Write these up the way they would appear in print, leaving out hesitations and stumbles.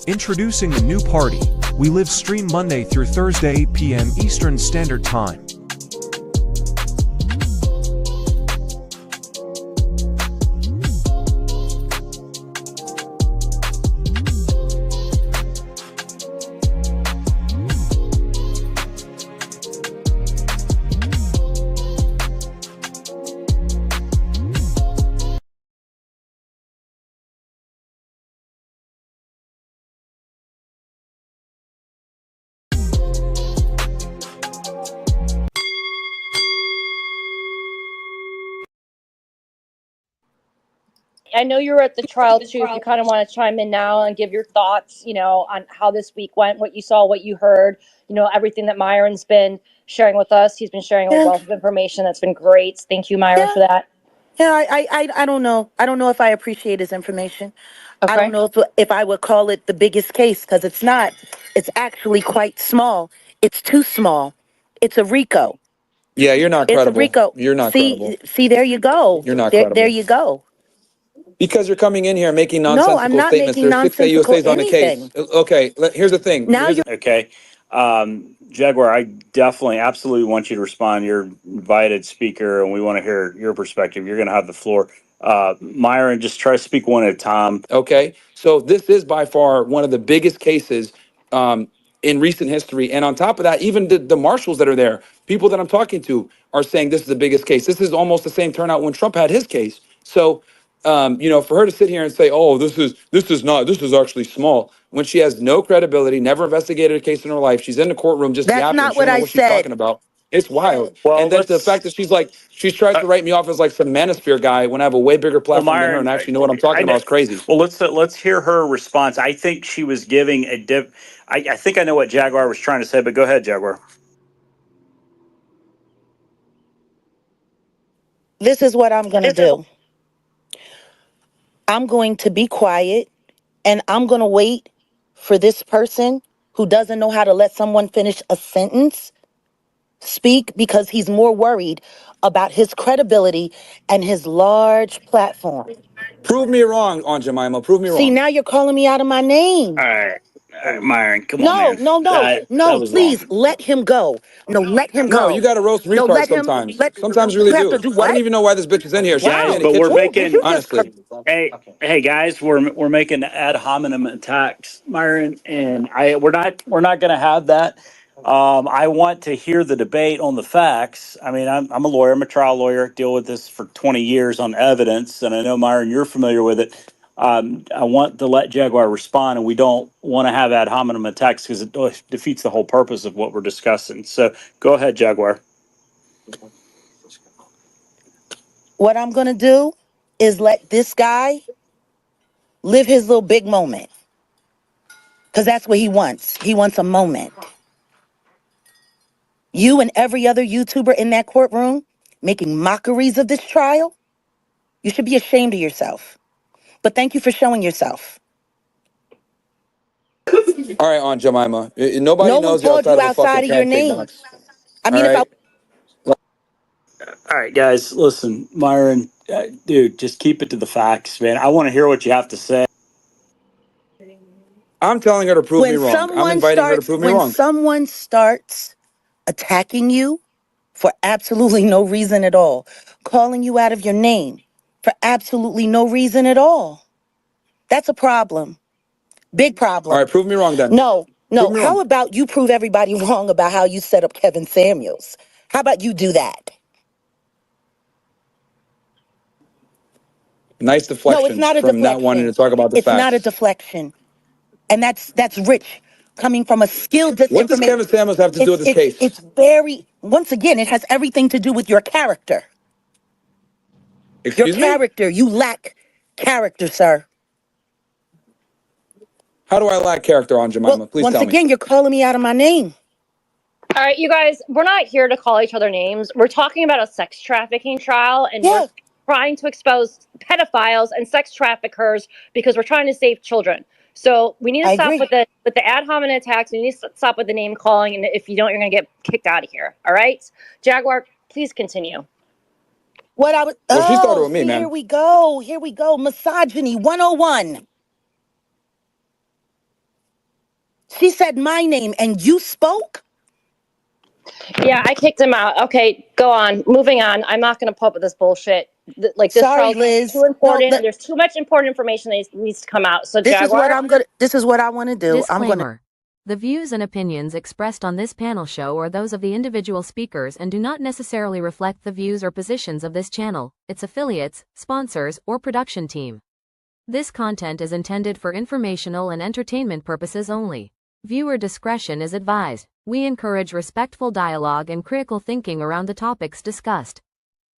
Introducing a new party. We live stream Monday through Thursday 8 p.m. Eastern Standard Time. I know you were at the trial too. If you kind of want to chime in now and give your thoughts, on how this week went, what you saw, what you heard, everything that Myron's been sharing with us. He's been sharing a Yeah, wealth of information that's been great. Thank you, Myron, yeah, for that. yeah. I don't know. I don't know if I appreciate his information. I don't Okay. know if I would call it the biggest case because it's not. It's actually quite small. It's too small. It's a RICO. Yeah, you're not It's a credible. RICO. You're not credible. See, there you go. You're not There credible. you go. Because you're coming in here making No, I'm nonsensical not statements. making There's six nonsensical AUSAs on the case. anything. Okay, here's the thing. Now you're Okay. Jaguar, I definitely, absolutely want you to respond. You're invited speaker, and we want to hear your perspective. You're going to have the floor. Myron, just try to speak one at a time. Okay, so this is by far one of the biggest cases in recent history. And on top of that, even the marshals that are there, people that I'm talking to are saying this is the biggest case. This is almost the same turnout when Trump had his case. So, for her to sit here and say, "Oh, this is actually small," when she has no credibility, never investigated a case in her life, she's in the courtroom just That's yapping. not She what don't know I what she's talking said. about. It's wild. Well, And then the fact that she tries to write me off as like some manosphere guy when I have a way bigger well, platform than her and Myron, actually know what I'm talking about is crazy. well, let's hear her response. I think she was giving a dip. I think I know what Jaguar was trying to say, but go ahead, Jaguar. This is what I'm going to do. I'm going to be quiet and I'm going to wait for this person who doesn't know how to let someone finish a sentence speak because he's more worried about his credibility and his large platform. Prove me wrong, Aunt Jemima. Prove me See, wrong. now you're calling me out of my name. All right, Myron, come on, No, man. no, no, That no, was please wrong. let him go. No, let him No, you go. got to roast No, retard sometimes. let, Sometimes you you really have to do. do I don't what? even know why this bitch is in here. She should be Guys, Wow. in the but we're kitchen, Ooh, did making, you just, honestly. hey guys, we're making ad hominem attacks, Myron, and we're not going to have that. I want to hear the debate on the facts. I mean, I'm a lawyer. I'm a trial lawyer. Deal with this for 20 years on evidence, and I know, Myron, you're familiar with it. I want to let Jaguar respond, and we don't want to have ad hominem attacks because it defeats the whole purpose of what we're discussing. So go ahead, Jaguar. what I'm going to do is let this guy live his little big moment because that's what he wants. He wants a moment. You and every other YouTuber in that courtroom making mockeries of this trial, you should be ashamed of yourself. But thank you for showing yourself. All right, Aunt Jemima. Nobody No one knows you called outside you of a fucking outside of your pancake name. box. I All mean, if I right. All right, guys, listen, Myron, dude, just keep it to the facts, man. I want to hear what you have to say. I'm telling her to prove me when wrong. I'm someone inviting her to starts prove me when wrong. someone starts attacking you for absolutely no reason at all, calling you out of your name for absolutely no reason at all, that's a problem. Big All problem. right, prove me wrong then. No, Prove no. me How wrong. about you prove everybody wrong about how you set up Kevin Samuels? How about you do that? Nice No, it's deflections not a from not wanting to deflection. talk about the It's not a facts. deflection. And that's rich coming from a skilled What does disinformation. Kevin Samuels have to do It's with this it's case? it's very once again, it has everything to do with your character. Your Excuse me? character. You lack character, sir. How do I lack character, Aunt Well, Jemima? Please once tell me. again, you're calling me out of my name. All right, you guys, we're not here to call each other names. We're talking about a sex trafficking trial, and we're Yeah, trying to expose pedophiles and sex traffickers because we're trying to save children. So we need to I stop agree. with the ad hominem attacks. We need to stop with the name calling, and if you don't, you're going to get kicked out of here. All right, Jaguar, please continue. What I was Well, she started oh, with me, see, here man. we go. Here we go. Misogyny 101. She said my name and you spoke? Yeah, I kicked him out. Okay, go on. Moving on. I'm not going to put up with this bullshit. Like, this Sorry, trial is too Liz. No, important, and there's too much important information that needs to come out. So, this is what Jaguar, I want to do. I'm going to Disclaimer. The views and opinions expressed on this panel show are those of the individual speakers and do not necessarily reflect the views or positions of this channel, its affiliates, sponsors, or production team. This content is intended for informational and entertainment purposes only. Viewer discretion is advised. We encourage respectful dialogue and critical thinking around the topics discussed.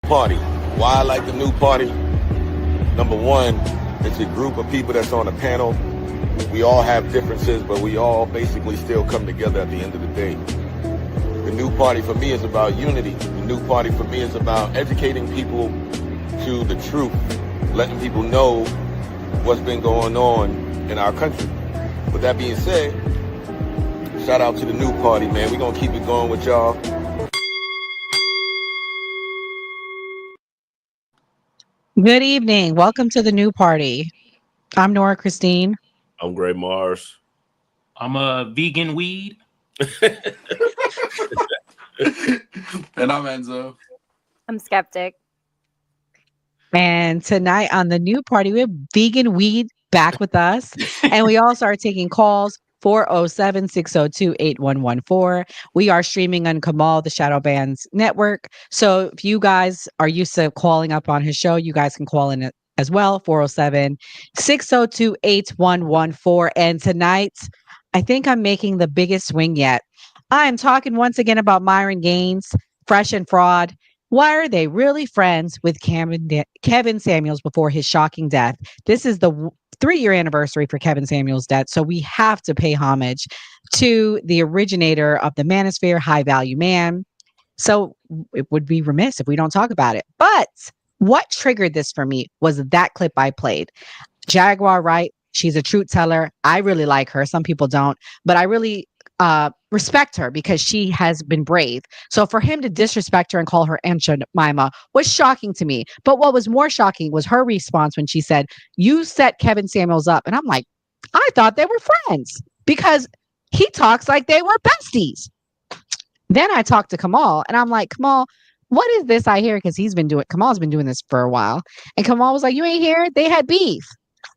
Party. Why I like the new party? Number one, it's a group of people that's on a panel. We all have differences, but we all basically still come together at the end of the day. The new party for me is about unity. The new party for me is about educating people to the truth, letting people know what's been going on in our country. With that being said, shout out to the new party, man. We're going to keep it going with y'all. Good evening. Welcome to the new party. I'm Nora Christine. I'm Gray Mars. I'm a vegan weed. And I'm Enzo. I'm skeptic. And tonight on the new party, we have Vegan Weed back with us. And we also are taking calls 407-602-8114. We are streaming on Kamal, the Shadow Bands network. So if you guys are used to calling up on his show, you guys can call in as well, 407-602-8114. And tonight, I think I'm making the biggest swing yet. I'm talking once again about Myron Gaines, Fresh and Fraud. Why are they really friends with Kevin Samuels before his shocking death? This is the 3-year anniversary for Kevin Samuels' death, so we have to pay homage to the originator of the manosphere, High Value Man. So it would be remiss if we don't talk about it. But what triggered this for me was that clip I played. Jaguar, right? She's a truth teller. I really like her. Some people don't, but I really respect her because she has been brave. So for him to disrespect her and call her Aunt Jemima was shocking to me. But what was more shocking was her response when she said, "You set Kevin Samuels up." And I'm like, I thought they were friends because he talks like they were besties. Then I talked to Kamal and I'm like, Kamal, what is this I hear? Because Kamal's been doing this for a while. And Kamal was like, you ain't hear? They had beef.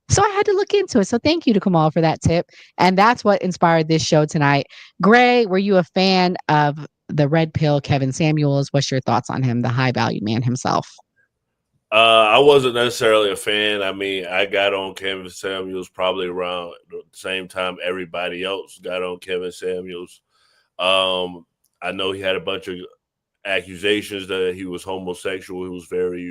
So I had to look into it. So thank you to Kamal for that tip. And that's what inspired this show tonight. Gray, were you a fan of the red pill Kevin Samuels? What's your thoughts on him, the high value man himself? I wasn't necessarily a fan. I mean, I got on Kevin Samuels probably around the same time everybody else got on Kevin Samuels. I know he had a bunch of accusations that he was homosexual. He was very,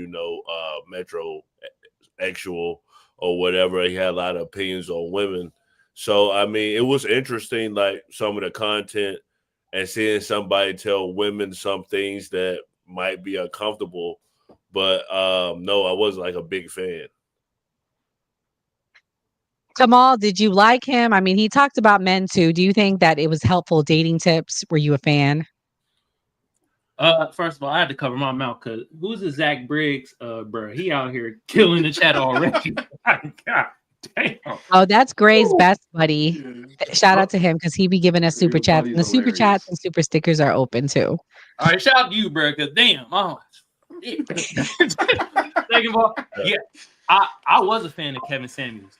metrosexual or whatever. He had a lot of opinions on women. So, I mean, it was interesting, like some of the content and seeing somebody tell women some things that might be uncomfortable. But no, I wasn't like a big fan. Kamal, did you like him? I mean, he talked about men too. Do you think that it was helpful dating tips? Were you a fan? First of all, I had to cover my mouth because who's the Zach Briggs, bro? He out here killing the chat already. God damn. Oh, that's Gray's best buddy. Yeah. Shout out to him because he be giving us super chats. And the super chats and super stickers are open too. All right, shout out to you, bro, because damn. Oh, second of all, yeah, I was a fan of Kevin Samuels.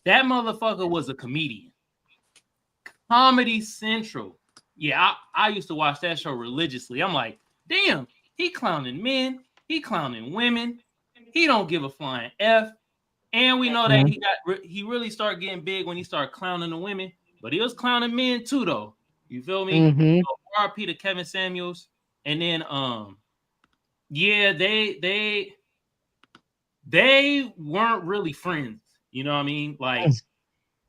That motherfucker was a comedian. Comedy Central. Yeah, I used to watch that show religiously. I'm like, damn, he clowning men, he clowning women, he don't give a flying F. And we know that he really started getting big when he started clowning the women, but he was clowning men too, though. You feel me? Mm-hmm. So, RP to Kevin Samuels, and then yeah, they weren't really friends. You know what I mean? Like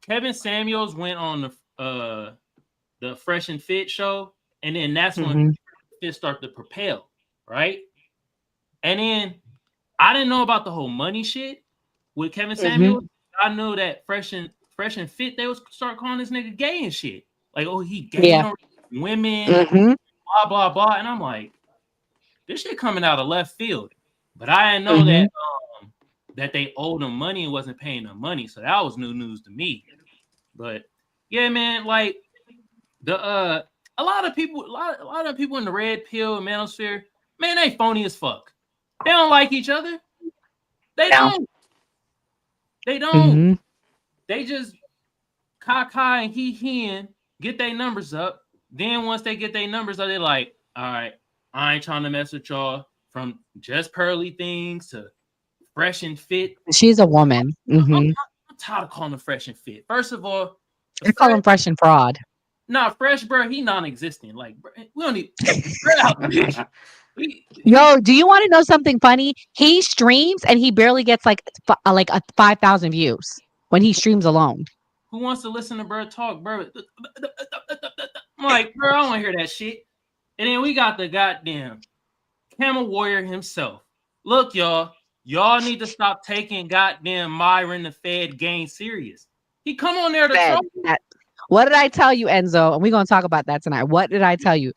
Kevin Samuels went on the Fresh and Fit show, and then that's when Fit started to propel, right? And then I didn't know about the whole money shit with Kevin Samuels. I knew that Fresh and Fit, they would start calling this nigga gay and shit. Like, oh, he gay on women, blah, blah, blah. And I'm like, this shit coming out of left field. But I didn't know that they owed him money and wasn't paying them money. So that was new news to me. But yeah, man, like A lot of people, a lot of people in the red pill and manosphere, man, they phony as fuck. They don't like each other. They don't. They don't. Mm-hmm. They just Kai and he and get their numbers up. Then once they get their numbers up, they're like, all right, I ain't trying to mess with y'all from just pearly things to fresh and fit. She's a woman. Mm-hmm. I'm tired of calling him fresh and fit. First of all, I call him fresh and fraud. nah, fresh, bro, he non-existent. Like, bro, we don't need bro out the bitch. Yo, do you want to know something funny? He streams and he barely gets like 5,000 views when he streams alone. Who wants to listen to bro talk, bro? I'm like, bro, I don't want to hear that shit. And then we got the goddamn Camel Warrior himself. Look, y'all need to stop taking goddamn Myron the Fed game serious. He come on there to trouble. What did I tell you, Enzo? And we're going to talk about that tonight. What did I tell you?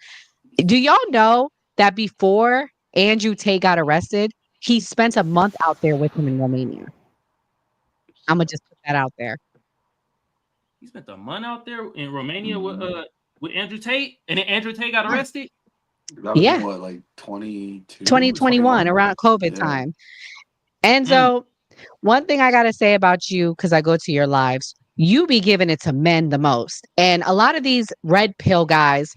Do y'all know that before Andrew Tate got arrested, he spent a month out there with him in Romania? I'm going to just put that out there. He spent a month out there in Romania with Andrew Tate, and then Andrew Tate got arrested? That was in what, like 2021, around COVID time. Enzo, one thing I got to say about you, because I go to your lives, you be giving it to men the most. And a lot of these red pill guys,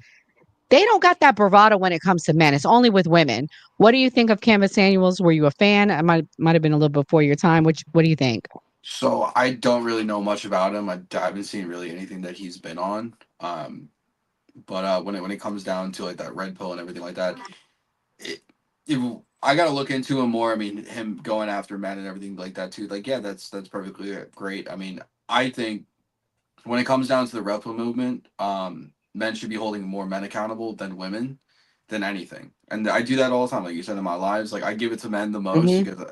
they don't got that bravado when it comes to men. It's only with women. What do you think of Kevin Samuels? Were you a fan? I might have been a little before your time. What do you think? So I don't really know much about him. I haven't seen really anything that he's been on. But when it comes down to like that red pill and everything like that, I gotta look into him more. I mean, him going after men and everything like that too. Like, yeah, that's perfectly great. I mean, I think when it comes down to the red pill movement, men should be holding more men accountable than women, than anything. And I do that all the time. Like you said, in my lives, like I give it to men the most because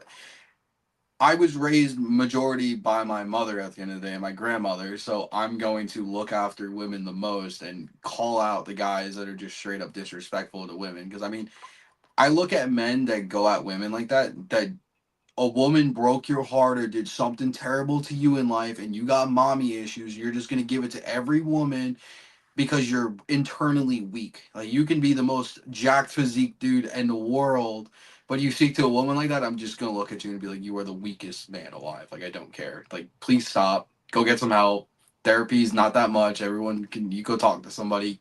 I was raised majority by my mother at the end of the day, and my grandmother. So I'm going to look after women the most and call out the guys that are just straight up disrespectful to women. Because I mean, I look at men that go at women like that a woman broke your heart or did something terrible to you in life and you got mommy issues, you're just going to give it to every woman because you're internally weak. Like, you can be the most jacked physique dude in the world, but you speak to a woman like that, I'm just going to look at you and be like, you are the weakest man alive. Like, I don't care. Like, please stop. Go get some help. Therapy's not that much. You go talk to somebody.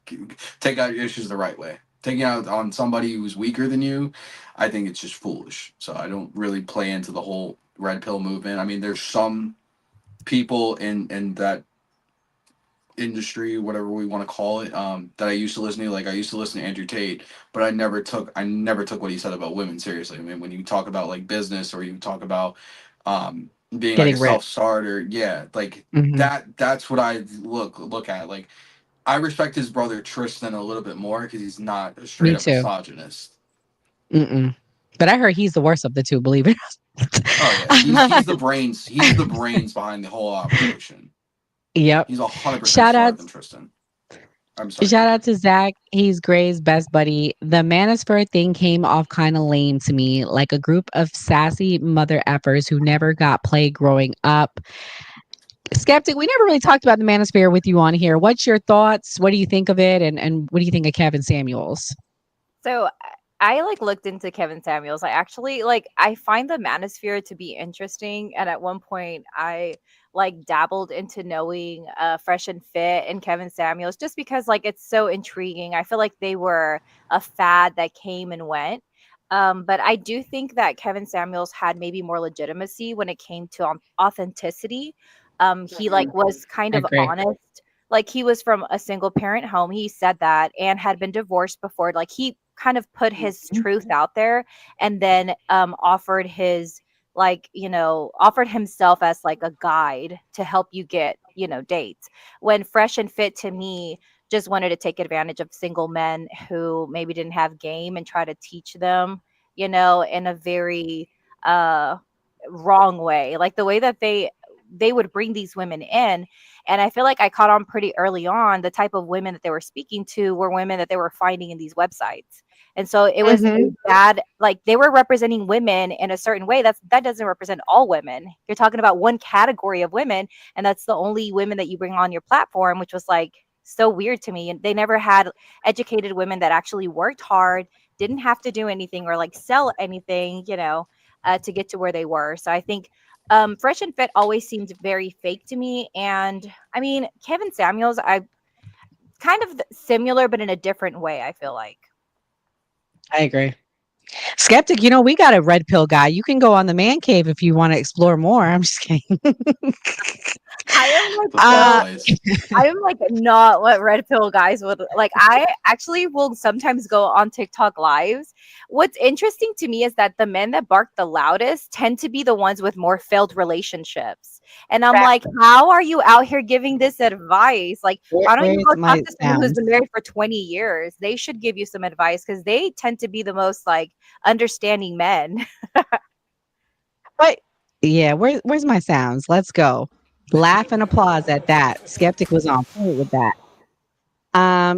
Take out your issues the right way. Taking out on somebody who's weaker than you, I think it's just foolish. So I don't really play into the whole red pill movement. I mean, there's some people in that industry, whatever we want to call it, that I used to listen to. Like, I used to listen to Andrew Tate, but I never took what he said about women seriously. I mean, when you talk about like business or you talk about being Getting like a rich. self-starter, yeah, like that's what I look at. Like, I respect his brother Tristan a little bit more because he's not a straight up misogynist. But I heard he's the worst of the two, believe it. Oh yeah, he's the brains. He's the brains behind the whole operation. Yep. He's 100% smarter than Tristan. I'm sorry. Shout out to Zach. He's Gray's best buddy. The manosphere thing came off kind of lame to me, like a group of sassy mother effers who never got play growing up. Skeptic, we never really talked about the manosphere with you on here. What's your thoughts? What do you think of it? And what do you think of Kevin Samuels? So I looked into Kevin Samuels. I find the manosphere to be interesting. And at one point I dabbled into knowing Fresh and Fit and Kevin Samuels just because it's so intriguing. I feel like they were a fad that came and went. But I do think that Kevin Samuels had maybe more legitimacy when it came to authenticity. He was kind of honest. Like, he was from a single parent home. He said that, and had been divorced before. Like, he kind of put his truth out there, and then offered himself as a guide to help you get dates. When Fresh and Fit, to me, just wanted to take advantage of single men who maybe didn't have game and try to teach them in a very wrong way, like the way that they would bring these women in. And I feel like I caught on pretty early on the type of women that they were speaking to were women that they were finding in these websites. And so it was bad. Like, they were representing women in a certain way. That doesn't represent all women. You're talking about one category of women, and that's the only women that you bring on your platform, which was so weird to me. And they never had educated women that actually worked hard, didn't have to do anything or like sell anything, to get to where they were. So I think Fresh and Fit always seemed very fake to me. And I mean, Kevin Samuels, I kind of similar, but in a different way, I feel like. I agree. Skeptic, we got a red pill guy. You can go on the man cave if you want to explore more. I'm just kidding. I am like The fall Uh, place. I am like not what red pill guys would like. I actually will sometimes go on TikTok lives. What's interesting to me is that the men that bark the loudest tend to be the ones with more failed relationships. And I'm like, how are you out here giving this advice? Like, why don't you where's go talk my to someone who's sound? been married for 20 years? They should give you some advice because they tend to be the most like understanding men. What? Yeah, where's my sounds? Let's go. Laugh and applause at that. Skeptic was on point with that.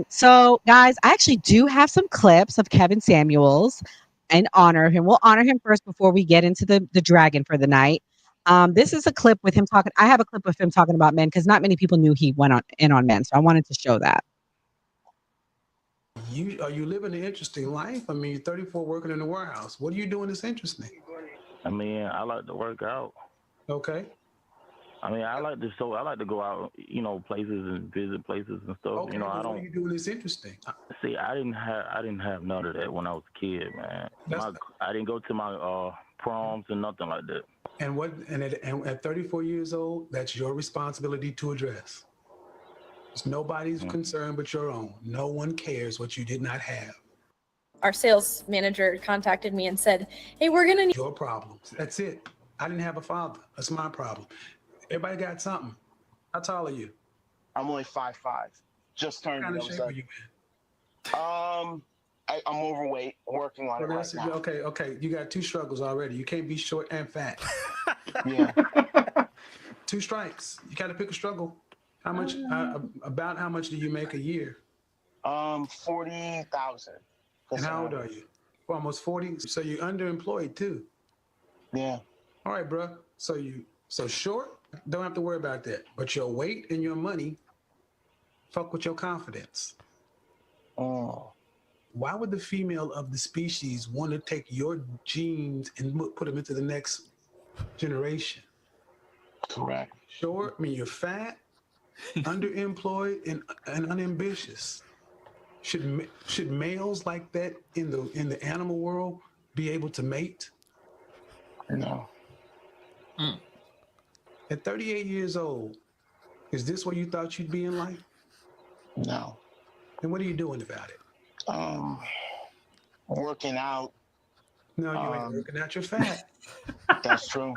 So guys, I actually do have some clips of Kevin Samuels and honor him. We'll honor him first before we get into the dragon for the night. This is a clip with him talking. I have a clip of him talking about men because not many people knew he went on men. So I wanted to show that. You living an interesting life. I mean, you're 34 working in the warehouse. What are you doing that's interesting? I mean, I like to work out. Okay. I mean, I like to go out, places and visit places and stuff. Okay. I What don't are you doing that's interesting? see. I didn't have none of that when I was a kid, man. I didn't go to my proms and nothing like that. And at 34 years old, that's your responsibility to address. It's nobody's concern but your own. No one cares what you did not have. Our sales manager contacted me and said, "Hey, we're gonna need your problems." That's it. I didn't have a father. That's my problem. Everybody got something. How tall are you? I'm only 5'5". Just turned. What kind of shape are you in? I'm overweight. Working on it right now. Okay. You got two struggles already. You can't be short and fat. Yeah. 2 strikes. You got to pick a struggle. How much? About how much do you make a year? 40,000. And how old are you? Well, almost 40. So you're underemployed too. Yeah. All right, bro. So short. Don't have to worry about that. But your weight and your money fuck with your confidence. Oh. Why would the female of the species want to take your genes and put them into the next generation? Correct. Short. I mean, you're fat, underemployed, and unambitious. Should males like that in the animal world be able to mate? No. At 38 years old, is this where you thought you'd be in life? No. And what are you doing about it? Working out. No, you ain't working out. You're fat. That's true.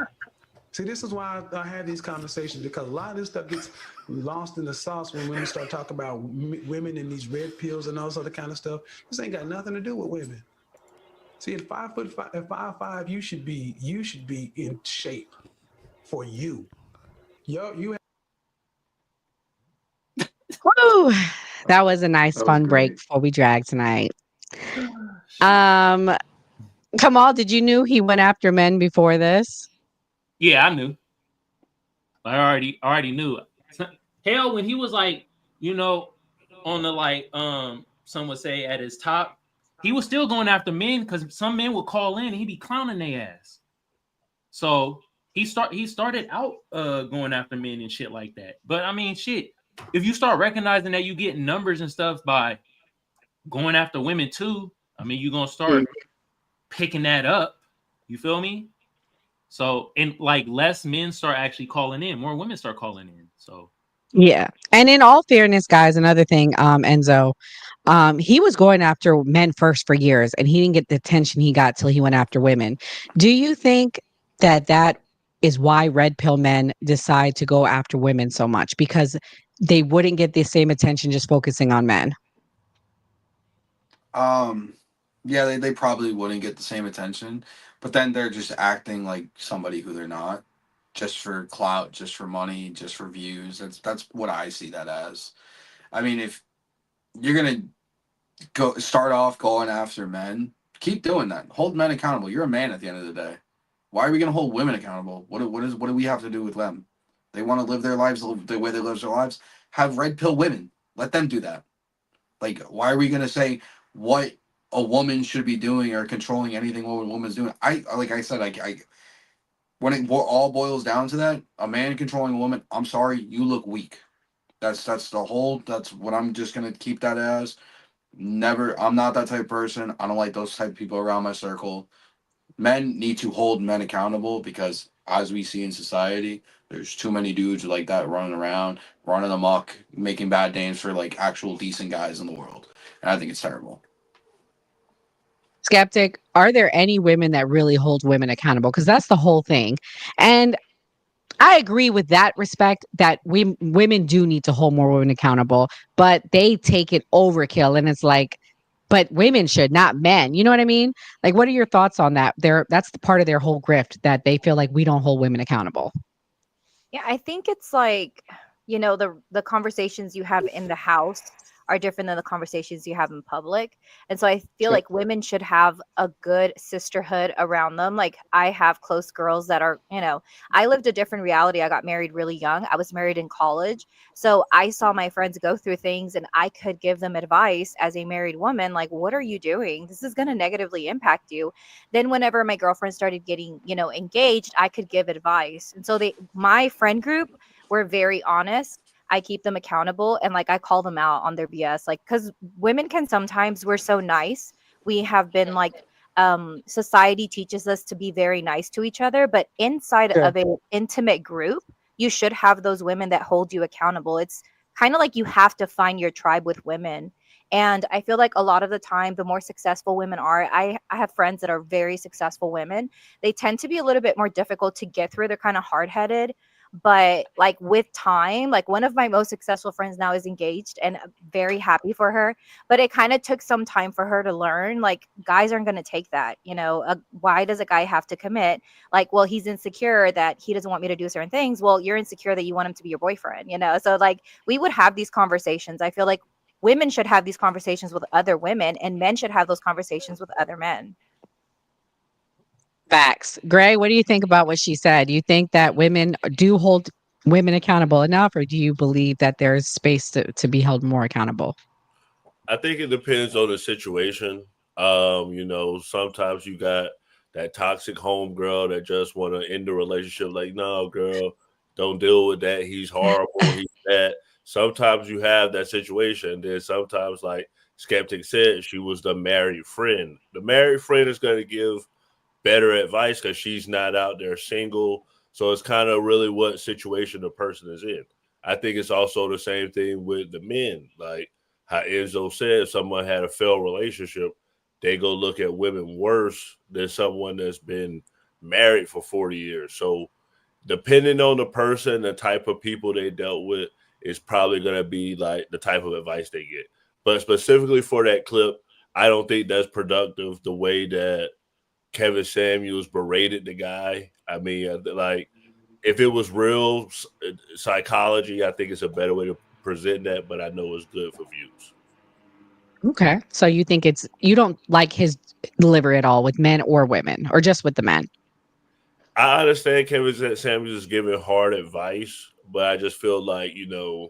See, this is why I have these conversations, because a lot of this stuff gets lost in the sauce when women start talking about women and these red pills and all this other kind of stuff. This ain't got nothing to do with women. See, at 5'5", you should be in shape for you. You. Woo! That was a nice fun break before we drag tonight. Kamal, did you knew he went after men before this? Yeah, I knew. I already knew. Hell, when he was like, on the like, some would say at his top, he was still going after men because some men would call in and he'd be clowning their ass. So he started out going after men and shit like that. But I mean, shit, if you start recognizing that you get numbers and stuff by going after women too, I mean, you're gonna start picking that up. You feel me? So, and like less men start actually calling in, more women start calling in. So, yeah. And in all fairness, guys, another thing, Enzo, he was going after men first for years, and he didn't get the attention he got till he went after women. Do you think that is why red pill men decide to go after women so much? Because they wouldn't get the same attention just focusing on men? Yeah, they probably wouldn't get the same attention, but then they're just acting like somebody who they're not, just for clout, just for money, just for views. That's what I see that as. I mean, if you're gonna start off going after men, keep doing that. Hold men accountable. You're a man at the end of the day. Why are we gonna hold women accountable? What do we have to do with them? They want to live their lives the way they live their lives. Have red pill women. Let them do that. Like, why are we gonna say what a woman should be doing or controlling anything what a woman's doing? Like I said, I when it all boils down to that, a man controlling a woman, I'm sorry, you look weak. That's that's what I'm just gonna keep that as. Never, I'm not that type of person. I don't like those type of people around my circle. Men need to hold men accountable because as we see in society, there's too many dudes like that running around, running amok, making bad names for like actual decent guys in the world. And I think it's terrible. Skeptic, are there any women that really hold women accountable? Because that's the whole thing. And I agree with that respect that women do need to hold more women accountable, but they take it overkill. And it's like, but women should, not men. You know what I mean? Like, what are your thoughts on that? That's the part of their whole grift that they feel like we don't hold women accountable. Yeah, I think it's like, the conversations you have in the house are different than the conversations you have in public. And so I feel Sure. like women should have a good sisterhood around them. Like I have close girls that are, I lived a different reality. I got married really young. I was married in college. So I saw my friends go through things and I could give them advice as a married woman. Like, what are you doing? This is going to negatively impact you. Then whenever my girlfriend started getting, engaged, I could give advice. And so my friend group were very honest. I keep them accountable and like I call them out on their BS. Like, because women can sometimes, we're so nice. We have been like, society teaches us to be very nice to each other, but inside Sure. of an intimate group, you should have those women that hold you accountable. It's kind of like you have to find your tribe with women. And I feel like a lot of the time, the more successful women are, I have friends that are very successful women. They tend to be a little bit more difficult to get through. They're kind of hard headed. But like with time, like one of my most successful friends now is engaged and very happy for her. But it kind of took some time for her to learn like guys aren't going to take that. Why does a guy have to commit? Like, well, he's insecure that he doesn't want me to do certain things. Well, you're insecure that you want him to be your boyfriend. So like we would have these conversations. I feel like women should have these conversations with other women and men should have those conversations with other men. Facts. Gray, what do you think about what she said? Do you think that women do hold women accountable enough, or do you believe that there's space to be held more accountable? I think it depends on the situation. Sometimes you got that toxic homegirl that just want to end the relationship. Like, no, girl, don't deal with that. He's horrible. He's bad. Sometimes you have that situation. Then sometimes, like Skeptic said, she was the married friend. The married friend is going to give better advice because she's not out there single. So it's kind of really what situation the person is in. I think it's also the same thing with the men. Like how Enzo said, if someone had a failed relationship, they go look at women worse than someone that's been married for 40 years. So depending on the person, the type of people they dealt with is probably going to be like the type of advice they get. But specifically for that clip, I don't think that's productive the way that Kevin Samuels berated the guy. I mean, like if it was real psychology, I think it's a better way to present that. But I know it's good for views. Okay. So you don't like his delivery at all with men or women, or just with the men? I understand Kevin Samuels is giving hard advice, but I just feel like it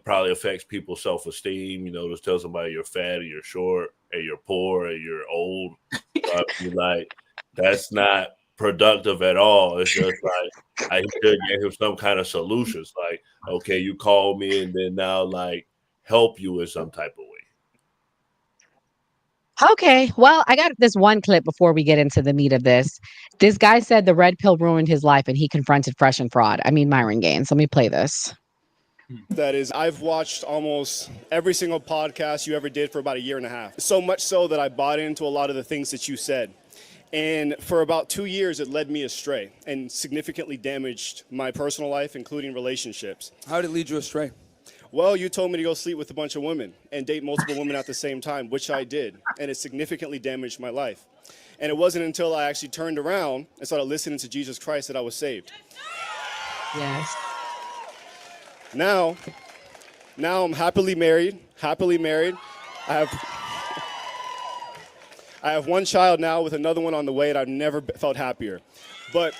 probably affects people's self esteem. Just tell somebody you're fat or you're short and you're poor and you're old. I feel like that's not productive at all. It's just like I should give him some kind of solutions. Like, okay, you call me and then now like help you in some type of way. Okay. Well, I got this one clip before we get into the meat of this. This guy said the red pill ruined his life and he confronted Fresh and Fraud. I mean, Myron Gaines. Let me play this. That is, I've watched almost every single podcast you ever did for about a year and a half. So much so that I bought into a lot of the things that you said. And for about 2 years, it led me astray and significantly damaged my personal life, including relationships. How did it lead you astray? Well, you told me to go sleep with a bunch of women and date multiple women at the same time, which I did. And it significantly damaged my life. And it wasn't until I actually turned around and started listening to Jesus Christ that I was saved. Yes. Now I'm happily married. I have one child now with another one on the way, and I've never felt happier. But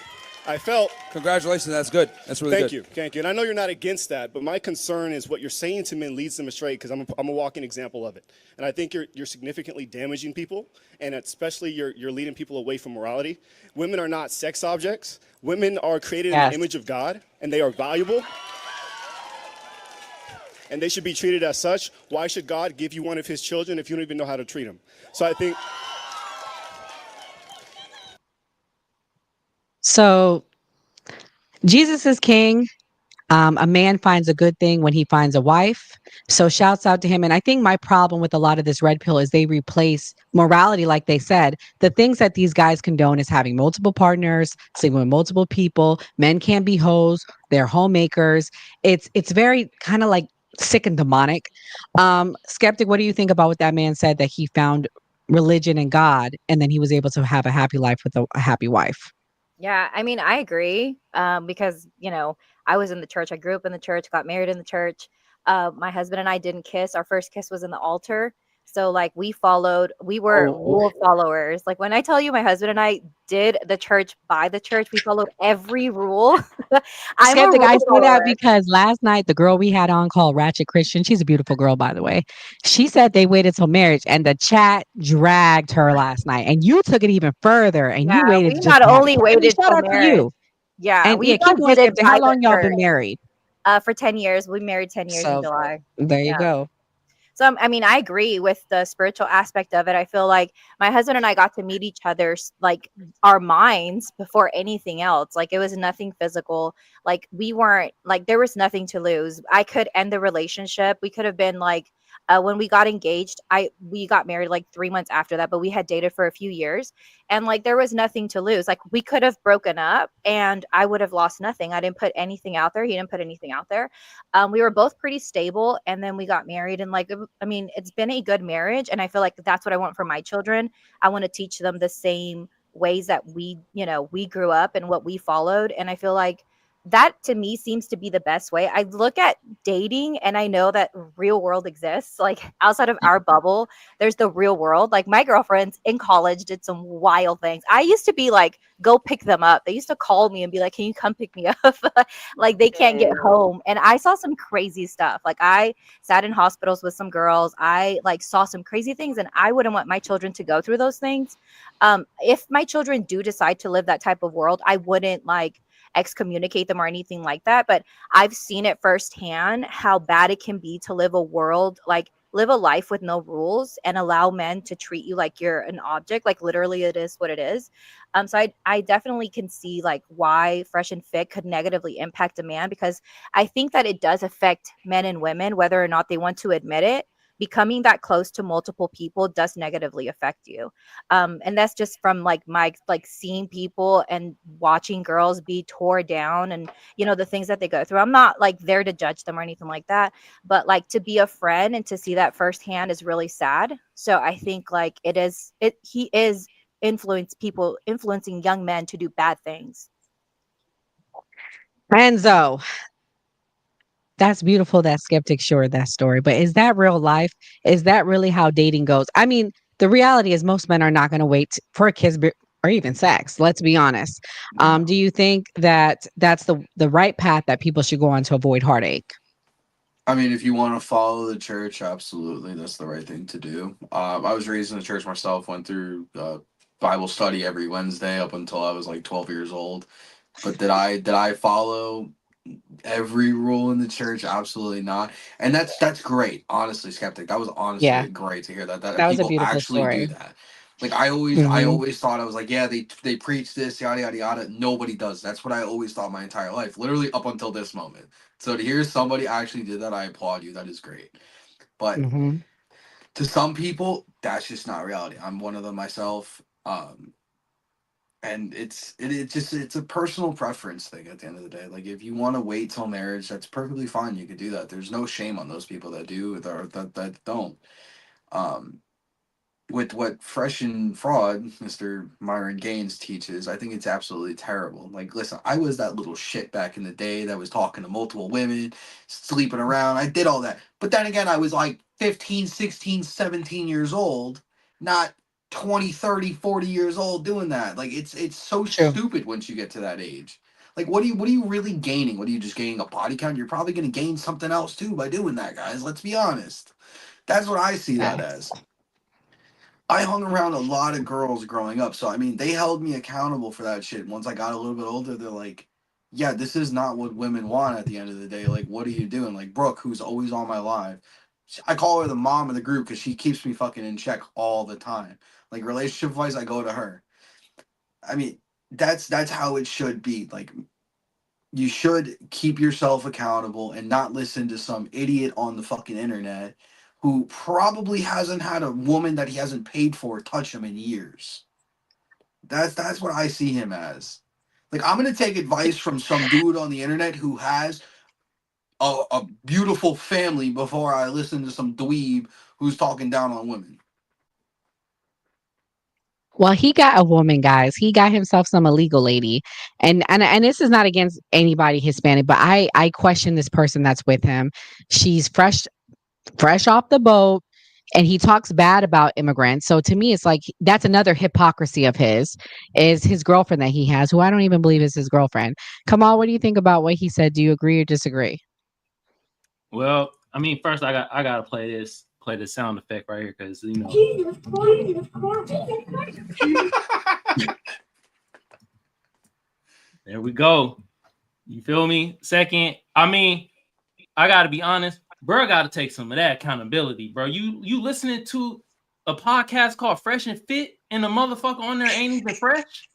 I felt. Congratulations, that's good. That's really Thank good. you, thank you. And I know you're not against that, but my concern is what you're saying to men leads them astray because I'm a walking example of it. And I think you're significantly damaging people, and especially you're leading people away from morality. Women are not sex objects. Women are created in the Yes. image of God, and they are valuable. And they should be treated as such. Why should God give you one of his children if you don't even know how to treat them? So I think. So Jesus is king. A man finds a good thing when he finds a wife. So shouts out to him. And I think my problem with a lot of this red pill is they replace morality, like they said. The things that these guys condone is having multiple partners, sleeping with multiple people. Men can't be hoes. They're homemakers. It's very kind of like sick and demonic. Skeptic, what do you think about what that man said, that he found religion and God, and then he was able to have a happy life with a happy wife? Yeah, I mean, I agree. Because I was in the church. I grew up in the church, got married in the church. My husband and I didn't kiss. Our first kiss was in the altar. So like we were Oh, rule followers. Like when I tell you my husband and I did the church by the church, we followed every rule. I'm a Skeptic, I rule say that follower. because last night the girl we had on called Ratchet Christian, she's a beautiful girl, by the way. She said they waited till marriage, and the chat dragged her last night. And you took it even further, and you Yeah, waited we to just not be happy. only I mean, waited shout till out to marriage. you. Yeah, And we yeah, keep not going, did it Skeptic. How by the long y'all church. been married? For 10 years. We married 10 years in So July. there you Yeah. go. So I mean, I agree with the spiritual aspect of it. I feel like my husband and I got to meet each other's like our minds before anything else. Like it was nothing physical. Like we weren't like there was nothing to lose. I could end the relationship. We could have been like when we got engaged, we got married like 3 months after that, but we had dated for a few years, and like there was nothing to lose. Like we could have broken up, and I would have lost nothing. I didn't put anything out there. He didn't put anything out there. We were both pretty stable, and then we got married, and like I mean it's been a good marriage, and I feel like that's what I want for my children. I want to teach them the same ways that we grew up and what we followed, and I feel like that to me seems to be the best way. I look at dating and I know that real world exists, like outside of our bubble. There's the real world. Like my girlfriends in college did some wild things. I used to be like, go pick them up. They used to call me and be like, can you come pick me up? Like they can't get home. And I saw some crazy stuff. Like I sat in hospitals with some girls. I like saw some crazy things, and I wouldn't want my children to go through those things. If my children do decide to live that type of world, I wouldn't like excommunicate them or anything like that. But I've seen it firsthand how bad it can be to live a world like live a life with no rules and allow men to treat you like you're an object. Like literally it is what it is. So I definitely can see like why Fresh and Fit could negatively impact a man, because I think that it does affect men and women, whether or not they want to admit it. Becoming that close to multiple people does negatively affect you. And that's just from like my like seeing people and watching girls be tore down, and the things that they go through. I'm not like there to judge them or anything like that, but like to be a friend and to see that firsthand is really sad. So I think like he is influencing young men to do bad things. Enzo, that's beautiful that Skeptic shared that story. But is that real life? Is that really how dating goes? I mean, the reality is most men are not going to wait for a kiss or even sex. Let's be honest. Do you think that that's the right path that people should go on to avoid heartache? I mean, if you want to follow the church, absolutely, that's the right thing to do. I was raised in the church myself, went through Bible study every Wednesday up until I was like 12 years old. But did I follow every rule in the church? Absolutely not. And that's great, honestly, Skeptic. That was Yeah, honestly great to hear that that was a people beautiful actually do story. that. Like I Hmm. always thought, I was like, yeah, they preach this, yada yada yada. Nobody does. That's what I always thought my entire life, literally up until this moment. So to hear somebody actually did that, I applaud you. That is great. But Hmm. to some people, that's just not reality. I'm one of them myself. And it's a personal preference thing at the end of the day. Like if you want to wait till marriage, that's perfectly fine. You could do that. There's no shame on those people that do or that don't. Um, with what Fresh and Fraud, Mr. Myron Gaines teaches, I think it's absolutely terrible. Like, listen, I was that little shit back in the day that was talking to multiple women, sleeping around. I did all that. But then again, I was like 15, 16, 17 years old, not 20, 30, 40 years old doing that. Like it's so True. stupid once you get to that age. Like what are you really gaining? What are you just gaining a body count? You're probably gonna gain something else too by doing that, guys. Let's be honest. That's what I see that as. I hung around a lot of girls growing up, so I mean they held me accountable for that shit. Once I got a little bit older, they're like, yeah, this is not what women want at the end of the day. Like, what are you doing? Like Brooke, who's always on my live. I call her the mom of the group because she keeps me fucking in check all the time. Like relationship wise, I go to her. I mean, that's how it should be. Like you should keep yourself accountable and not listen to some idiot on the fucking internet who probably hasn't had a woman that he hasn't paid for touch him in years. That's what I see him as. Like I'm gonna take advice from some dude on the internet who has a beautiful family before I listen to some dweeb who's talking down on women. Well, he got a woman, guys. He got himself some illegal lady, and this is not against anybody Hispanic, but I question this person that's with him. She's fresh off the boat, and he talks bad about immigrants. So to me, it's like that's another hypocrisy of his is his girlfriend that he has, who I don't even believe is his girlfriend. Kamal, what do you think about what he said? Do you agree or disagree? Well, I mean, first I gotta play this sound effect right here because you know. There we go. You feel me? Second, I mean, I gotta be honest, bro. Got to take some of that accountability, bro. You listening to a podcast called Fresh and Fit, and the motherfucker on there ain't even fresh.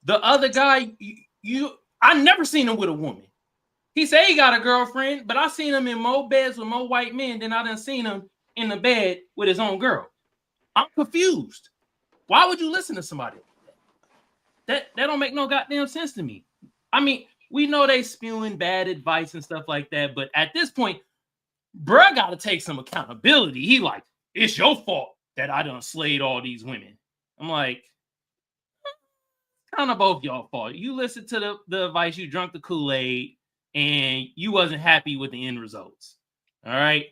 The other guy, I never seen him with a woman. He said he got a girlfriend, but I seen him in more beds with more white men than I done seen him in the bed with his own girl. I'm confused. Why would you listen to somebody like that? That don't make no goddamn sense to me. I mean, we know they spewing bad advice and stuff like that, but at this point, bruh got to take some accountability. He like, it's your fault that I done slayed all these women. I'm like, kind of both y'all fault. You listened to the advice, you drunk the Kool-Aid, and you wasn't happy with the end results. All right.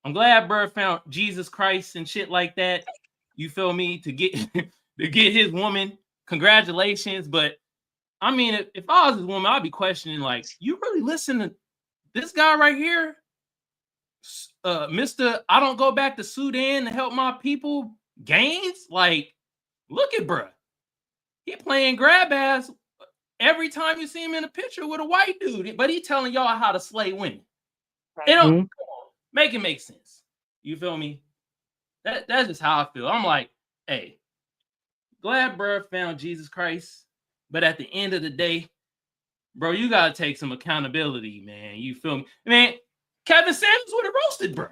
I'm glad bruh found Jesus Christ and shit like that. You feel me? To get to get his woman. Congratulations. But I mean, if I was his woman, I'd be questioning, like, you really listen to this guy right here? Mr. I don't go back to Sudan to help my people Gaines? Like, look at bruh. He playing grab ass every time you see him in a picture with a white dude, but he telling y'all how to slay women. It don't come on, make it make sense. You feel me? That's just how I feel. I'm like, hey, glad bro found Jesus Christ, but at the end of the day, bro, you gotta take some accountability, man. You feel me? Man, Kevin Samuels would have roasted, bro.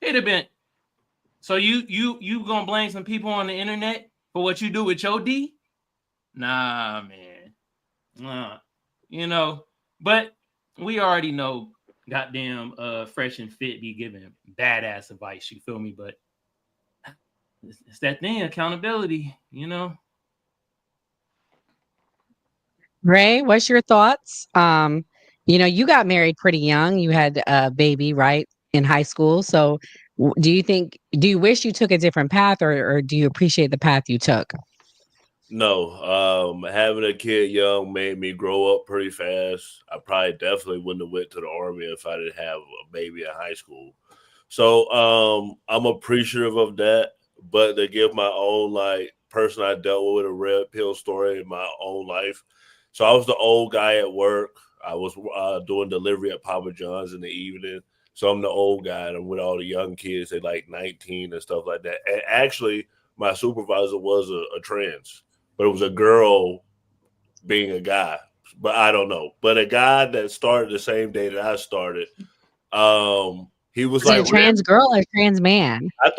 He'd have been. So you gonna blame some people on the internet for what you do with your D? Nah, man. Nah. You know, but we already know goddamn Fresh and Fit be giving badass advice, you feel me? But it's that thing, accountability, you know. Ray, what's your thoughts? You got married pretty young. You had a baby, right, in high school. So do you wish you took a different path or do you appreciate the path you took? No, having a kid young made me grow up pretty fast. I probably definitely wouldn't have went to the army if I didn't have a baby in high school. So I'm appreciative of that, but to give my own like person I dealt with a red pill story in my own life. So I was the old guy at work. I was doing delivery at Papa John's in the evening. So I'm the old guy, and I'm with all the young kids. They like 19 and stuff like that. And actually, my supervisor was a trans, but it was a girl being a guy. But I don't know. But a guy that started the same day that I started, he was Is it like a trans girl or a trans man? I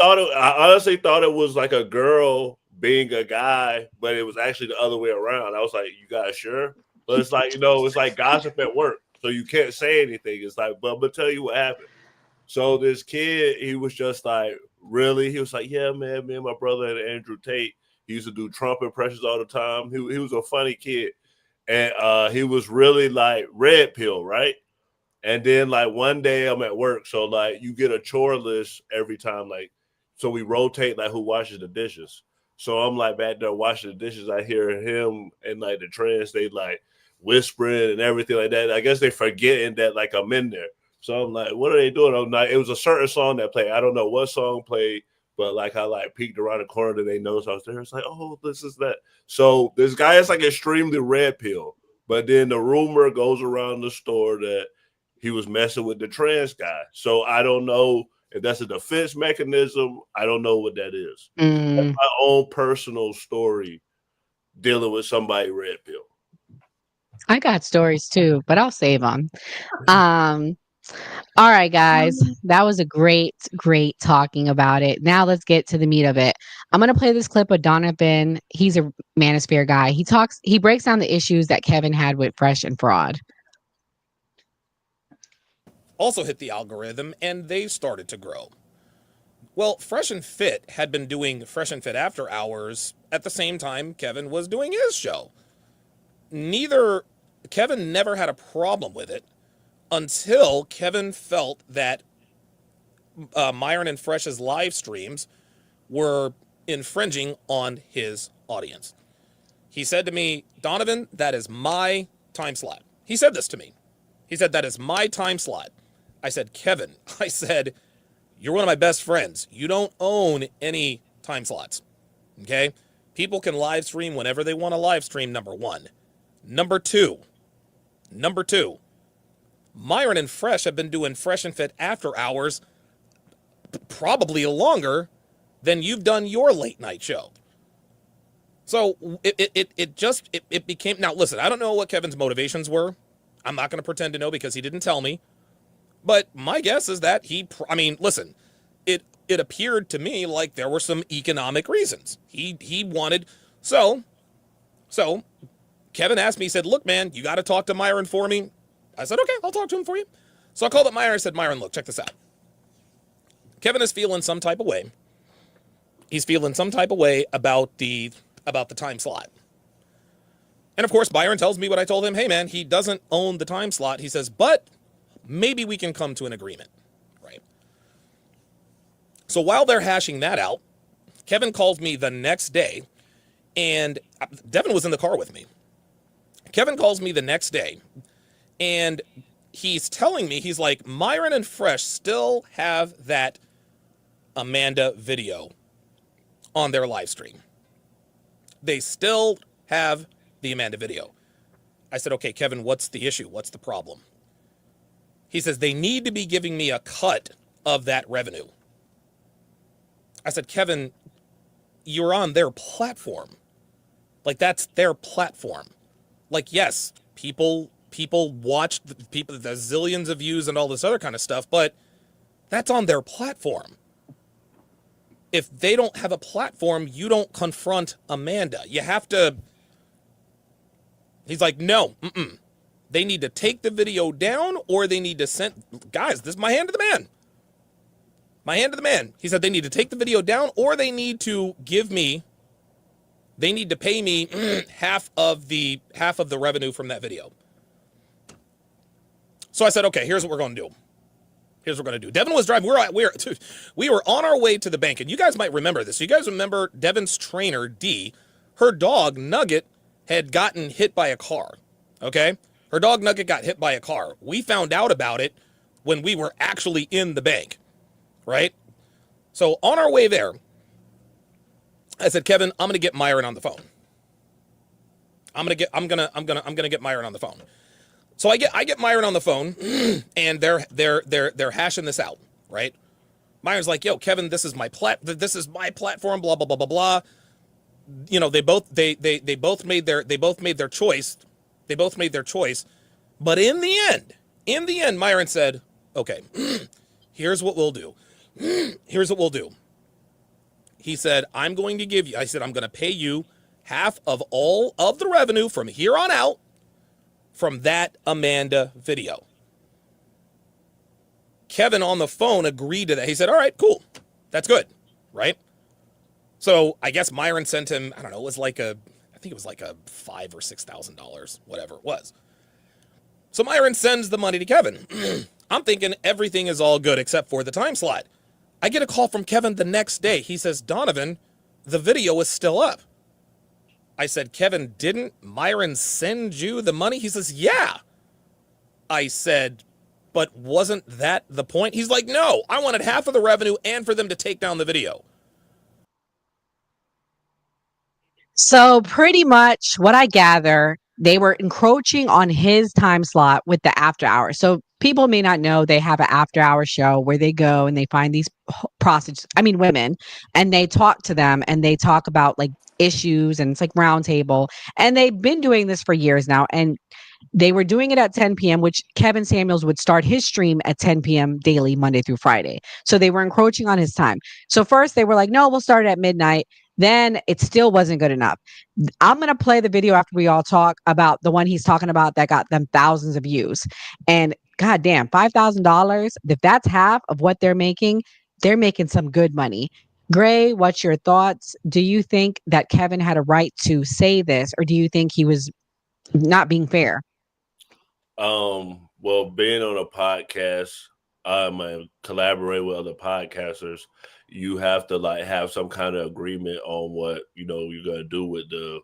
honestly thought it was like a girl being a guy, but it was actually the other way around. I was like, you guys sure? But it's like, it's like gossip at work. So you can't say anything. It's like, but I'm gonna tell you what happened. So this kid, he was just like, really? He was like, yeah, man, me and my brother and Andrew Tate, he used to do Trump impressions all the time. He was a funny kid. And he was really like red pill, right? And then like one day I'm at work, so like you get a chore list every time like So we rotate like who washes the dishes. So I'm like back there washing the dishes. I hear him and like the trans, they like whispering and everything like that. I guess they forgetting that like I'm in there. So I'm like, what are they doing? I'm like, it was a certain song that played. I don't know what song played, but like I like peeked around the corner and they noticed I was there. It's like, oh, this is that. So this guy is like extremely red pill. But then the rumor goes around the store that he was messing with the trans guy. So I don't know if that's a defense mechanism. I don't know what that is. That's my own personal story dealing with somebody red pill. I got stories too, but I'll save them. All right, guys. That was a great talking about it. Now let's get to the meat of it. I'm going to play this clip of Donovan. He's a Manosphere guy. He breaks down the issues that Kevin had with Fresh and Fraud. Also hit the algorithm, and they started to grow. Well, Fresh and Fit had been doing Fresh and Fit After Hours at the same time Kevin was doing his show. Kevin never had a problem with it until Kevin felt that Myron and Fresh's live streams were infringing on his audience. He said to me, Donovan, that is my time slot. He said this to me. He said, that is my time slot. I said, Kevin, I said, you're one of my best friends. You don't own any time slots, okay? People can live stream whenever they want to live stream, number one. Number two, Myron and Fresh have been doing Fresh and Fit After Hours probably longer than you've done your late night show. So it became, now listen, I don't know what Kevin's motivations were. I'm not going to pretend to know because he didn't tell me. But my guess is that listen, it appeared to me like there were some economic reasons. He wanted, so Kevin asked me, he said, look, man, you got to talk to Myron for me. I said, okay, I'll talk to him for you. So I called up Myron. I said, Myron, look, check this out. Kevin is feeling some type of way. He's feeling some type of way about the time slot. And of course, Myron tells me what I told him. Hey, man, he doesn't own the time slot. He says, but maybe we can come to an agreement, right? So while they're hashing that out, Kevin calls me the next day, and Devin was in the car with me. Kevin calls me the next day, and he's telling me, he's like, Myron and Fresh still have that Amanda video on their live stream. They still have the Amanda video. I said, okay, Kevin, what's the issue? What's the problem? He says, they need to be giving me a cut of that revenue. I said, Kevin, you're on their platform. Like, that's their platform. Like, yes, people watch, the zillions of views and all this other kind of stuff, but that's on their platform. If they don't have a platform, you don't confront Amanda. You have to. He's like, no, they need to take the video down, or they need to send, guys, this is my hand to the man. My hand to the man. He said they need to take the video down, or they need to pay me half of the revenue from that video. So I said, okay, here's what we're going to do. Here's what we're going to do. Devin was driving. We were on our way to the bank, and you guys might remember this. You guys remember Devin's trainer, D, her dog, Nugget, had gotten hit by a car, okay? Her dog, Nugget, got hit by a car. We found out about it when we were actually in the bank, right? So on our way there, I said, Kevin, I'm going to get Myron on the phone. I'm going to get Myron on the phone. So I get Myron on the phone, and they're hashing this out, right? Myron's like, "Yo, Kevin, this is my platform, blah blah blah blah blah." You know, they both made their choice. They both made their choice, but in the end, Myron said, "Okay, here's what we'll do. Here's what we'll do." He said, "I'm going to pay you half of all of the revenue from here on out from that Amanda video." Kevin on the phone agreed to that. He said, all right, cool. That's good, right? So I guess Myron sent him, I don't know, I think it was like a $5,000 or $6,000, whatever it was. So Myron sends the money to Kevin. I'm thinking everything is all good except for the time slot. I get a call from Kevin the next day. He says, Donovan, the video is still up. I said, Kevin, didn't Myron send you the money? He says, yeah. I said, but wasn't that the point? He's like, no, I wanted half of the revenue and for them to take down the video. So pretty much what I gather, they were encroaching on his time slot with the after hours. So people may not know they have an after hour show where they go and they find these women, and they talk to them and they talk about like issues, and it's like round table. And they've been doing this for years now. And they were doing it at 10 p.m., which Kevin Samuels would start his stream at 10 p.m. daily, Monday through Friday. So they were encroaching on his time. So first they were like, no, we'll start at midnight. Then it still wasn't good enough. I'm going to play the video after we all talk about the one he's talking about that got them thousands of views. And goddamn, $5,000, if that's half of what they're making some good money. Gray, what's your thoughts? Do you think that Kevin had a right to say this, or do you think he was not being fair? Well, being on a podcast, and collaborate with other podcasters, you have to like have some kind of agreement on what you're gonna do with the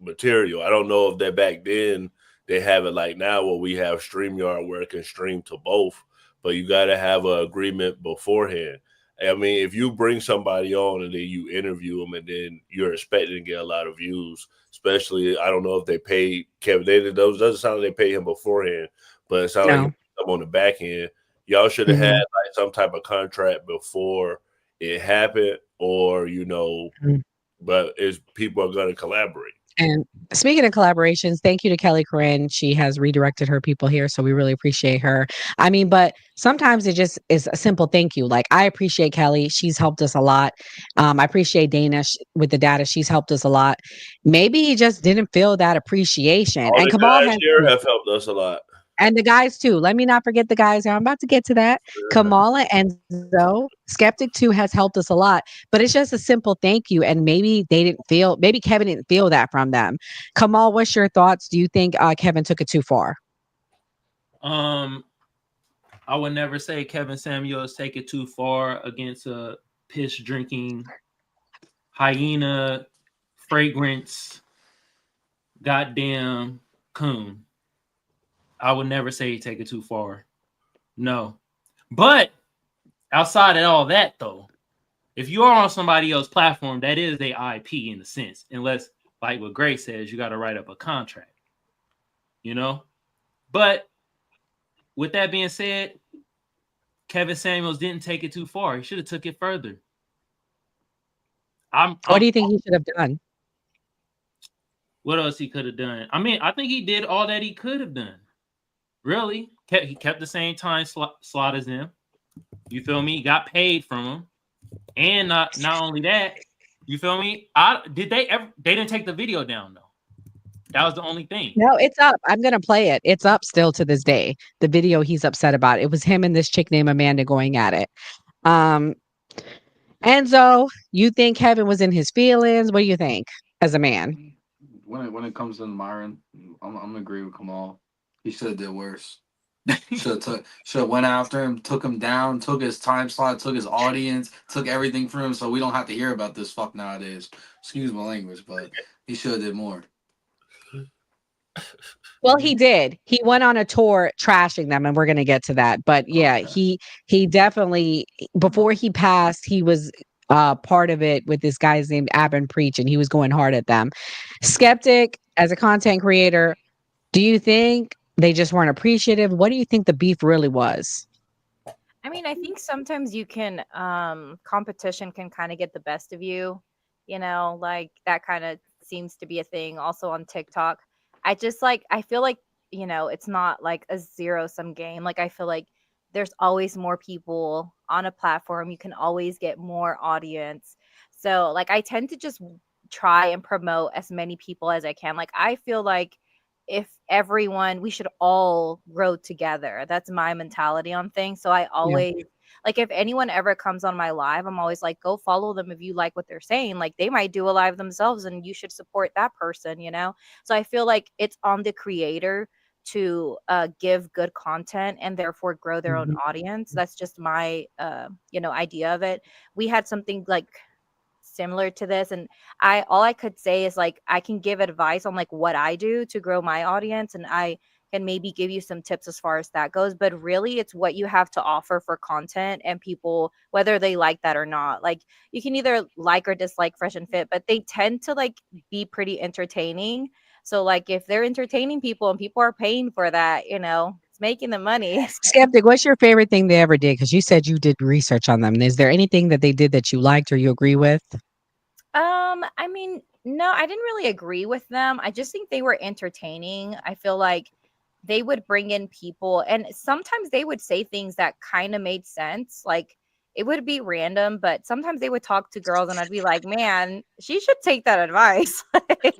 material. I don't know if that back then they have it like now where we have StreamYard where it can stream to both, but you got to have an agreement beforehand. I mean, if you bring somebody on and then you interview them and then you're expecting to get a lot of views, especially, I don't know if they paid Kevin. Those doesn't sound like they paid him beforehand, but it sounds like he paid him on the back end. Y'all should have had like some type of contract before it happened, or but it's people are going to collaborate. And speaking of collaborations, thank you to Kelly Corinne. She has redirected her people here, so we really appreciate her. I mean, but sometimes it just is a simple thank you. Like, I appreciate Kelly. She's helped us a lot. I appreciate Dana with the data. She's helped us a lot. Maybe he just didn't feel that appreciation. All And the Kamal guys has here have helped us a lot. and the guys too. Let me not forget the guys. I'm about to get to that. Kamala and Zoe, Skeptic 2 has helped us a lot, but it's just a simple thank you. And maybe maybe Kevin didn't feel that from them. Kamal, what's your thoughts? Do you think Kevin took it too far? I would never say Kevin Samuels take it too far against a piss drinking hyena fragrance goddamn coon. I would never say he take it too far. No. But outside of all that, though, if you are on somebody else's platform, that is their IP in a sense. Unless, like what Gray says, you got to write up a contract. But with that being said, Kevin Samuels didn't take it too far. He should have took it further. What do you think he should have done? What else he could have done? I mean, I think he did all that he could have done. Really, he kept the same time slot as him. You feel me? He got paid from him, and not only that, you feel me? They didn't take the video down though. That was the only thing. No, it's up. I'm gonna play it. It's up still to this day. The video he's upset about. It was him and this chick named Amanda going at it. Enzo, you think Kevin was in his feelings? What do you think as a man? When it comes to Myron, I'm gonna agree with Kamal. He should have did worse. Should have went after him, took him down, took his time slot, took his audience, took everything from him, so we don't have to hear about this fuck nowadays. Excuse my language, but he should have did more. Well, he did. He went on a tour trashing them, and we're gonna get to that. But yeah, he definitely, before he passed, he was part of it with this guy's named Abin Preach, and he was going hard at them. Skeptic, as a content creator, do you think they just weren't appreciative? What do you think the beef really was? I mean, I think sometimes you can competition can kind of get the best of you, like that kind of seems to be a thing also on TikTok. I feel like, it's not like a zero-sum game. Like, I feel like there's always more people on a platform. You can always get more audience. So like, I tend to just try and promote as many people as I can. Like, I feel like if we should all grow together. That's my mentality on things. So I always like, if anyone ever comes on my live, I'm always like, go follow them if you like what they're saying. Like, they might do a live themselves and you should support that person, So I feel like it's on the creator to give good content and therefore grow their own audience. That's just my idea of it. We had something like similar to this, and all I could say is like I can give advice on like what I do to grow my audience, and I can maybe give you some tips as far as that goes, but really it's what you have to offer for content and people whether they like that or not. Like you can either like or dislike Fresh and Fit, but they tend to like be pretty entertaining. So like if they're entertaining people and people are paying for that, it's making them money. Skeptic, what's your favorite thing they ever did? Because you said you did research on them. Is there anything that they did that you liked or you agree with? I mean, no, I didn't really agree with them. I just think they were entertaining. I feel like they would bring in people and sometimes they would say things that kind of made sense. Like it would be random, but sometimes they would talk to girls and I'd be like, man, she should take that advice.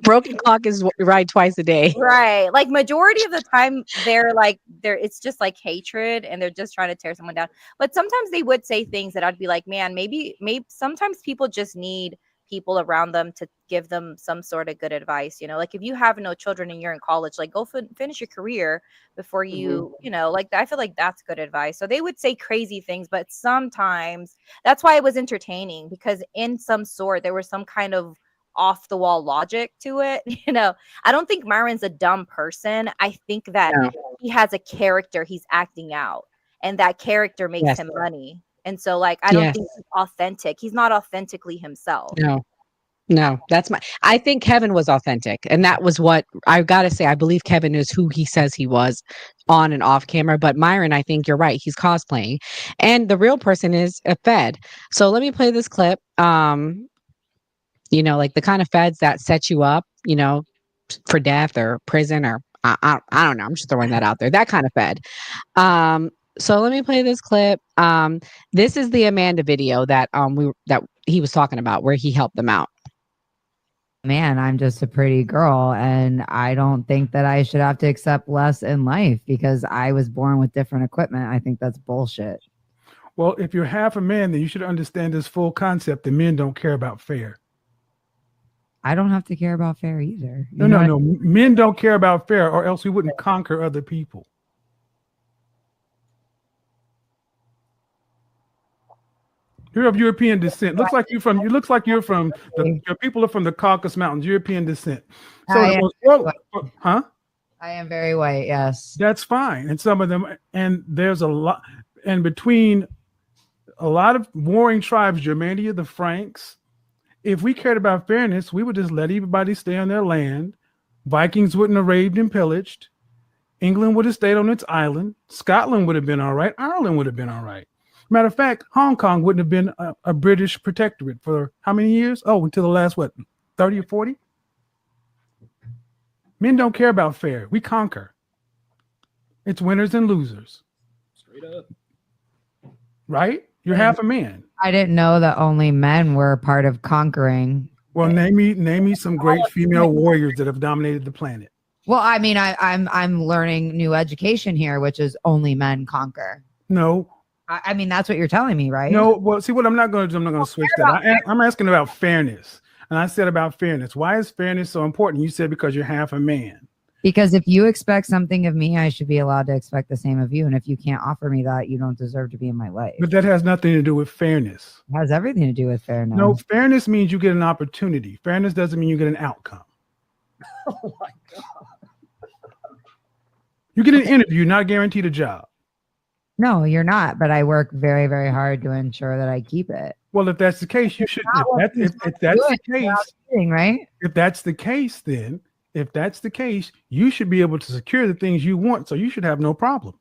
Broken clock is right twice a day. Right. Like majority of the time it's just like hatred and they're just trying to tear someone down. But sometimes they would say things that I'd be like, man, maybe sometimes people just need people around them to give them some sort of good advice. Like if you have no children and you're in college, like go finish your career before you, like I feel like that's good advice. So they would say crazy things, but sometimes that's why it was entertaining because in some sort there was some kind of off the wall logic to it. I don't think Myron's a dumb person. I think that he has a character he's acting out and that character makes him money. And so like I don't think he's authentic. He's not authentically himself. No, I think Kevin was authentic. And that was what I gotta say. I believe Kevin is who he says he was on and off camera. But Myron, I think you're right. He's cosplaying. And the real person is a Fed. So let me play this clip. Like the kind of feds that set you up, for death or prison or I don't know. I'm just throwing that out there. That kind of Fed. So let me play this clip. This is the Amanda video that he was talking about where he helped them out. Man, I'm just a pretty girl and I don't think that I should have to accept less in life because I was born with different equipment. I think that's bullshit. Well, if you're half a man, then you should understand this full concept that men don't care about fair. I don't have to care about fair either. No. Men don't care about fair or else we wouldn't conquer other people. You're of European descent. Your people are from the Caucasus Mountains, European descent. So I am very white, yes. That's fine. And some of them, and there's a lot, and between a lot of warring tribes, Germania, the Franks, if we cared about fairness, we would just let everybody stay on their land. Vikings wouldn't have raided and pillaged. England would have stayed on its island. Scotland would have been all right. Ireland would have been all right. Matter of fact, Hong Kong wouldn't have been a British protectorate for how many years? Oh, until the last, 30 or 40? Men don't care about fair. We conquer. It's winners and losers. Straight up. Right? You're half a man. I didn't know that only men were part of conquering. Well, name me some great female warriors that have dominated the planet. Well, I mean, I'm learning new education here, which is only men conquer. No. I mean, that's what you're telling me, right? No, well, see, what I'm not going to do, I'm not going to switch that. I'm asking about fairness. And I said about fairness. Why is fairness so important? You said because you're half a man. Because if you expect something of me, I should be allowed to expect the same of you. And if you can't offer me that, you don't deserve to be in my life. But that has nothing to do with fairness. It has everything to do with fairness. No, fairness means you get an opportunity. Fairness doesn't mean you get an outcome. Oh my God. You get an interview, not guaranteed a job. No, you're not. But I work very, very hard to ensure that I keep it. Well, if that's the case, you should. If that's the case, right? If that's the case, then if that's the case, you should be able to secure the things you want. So you should have no problem.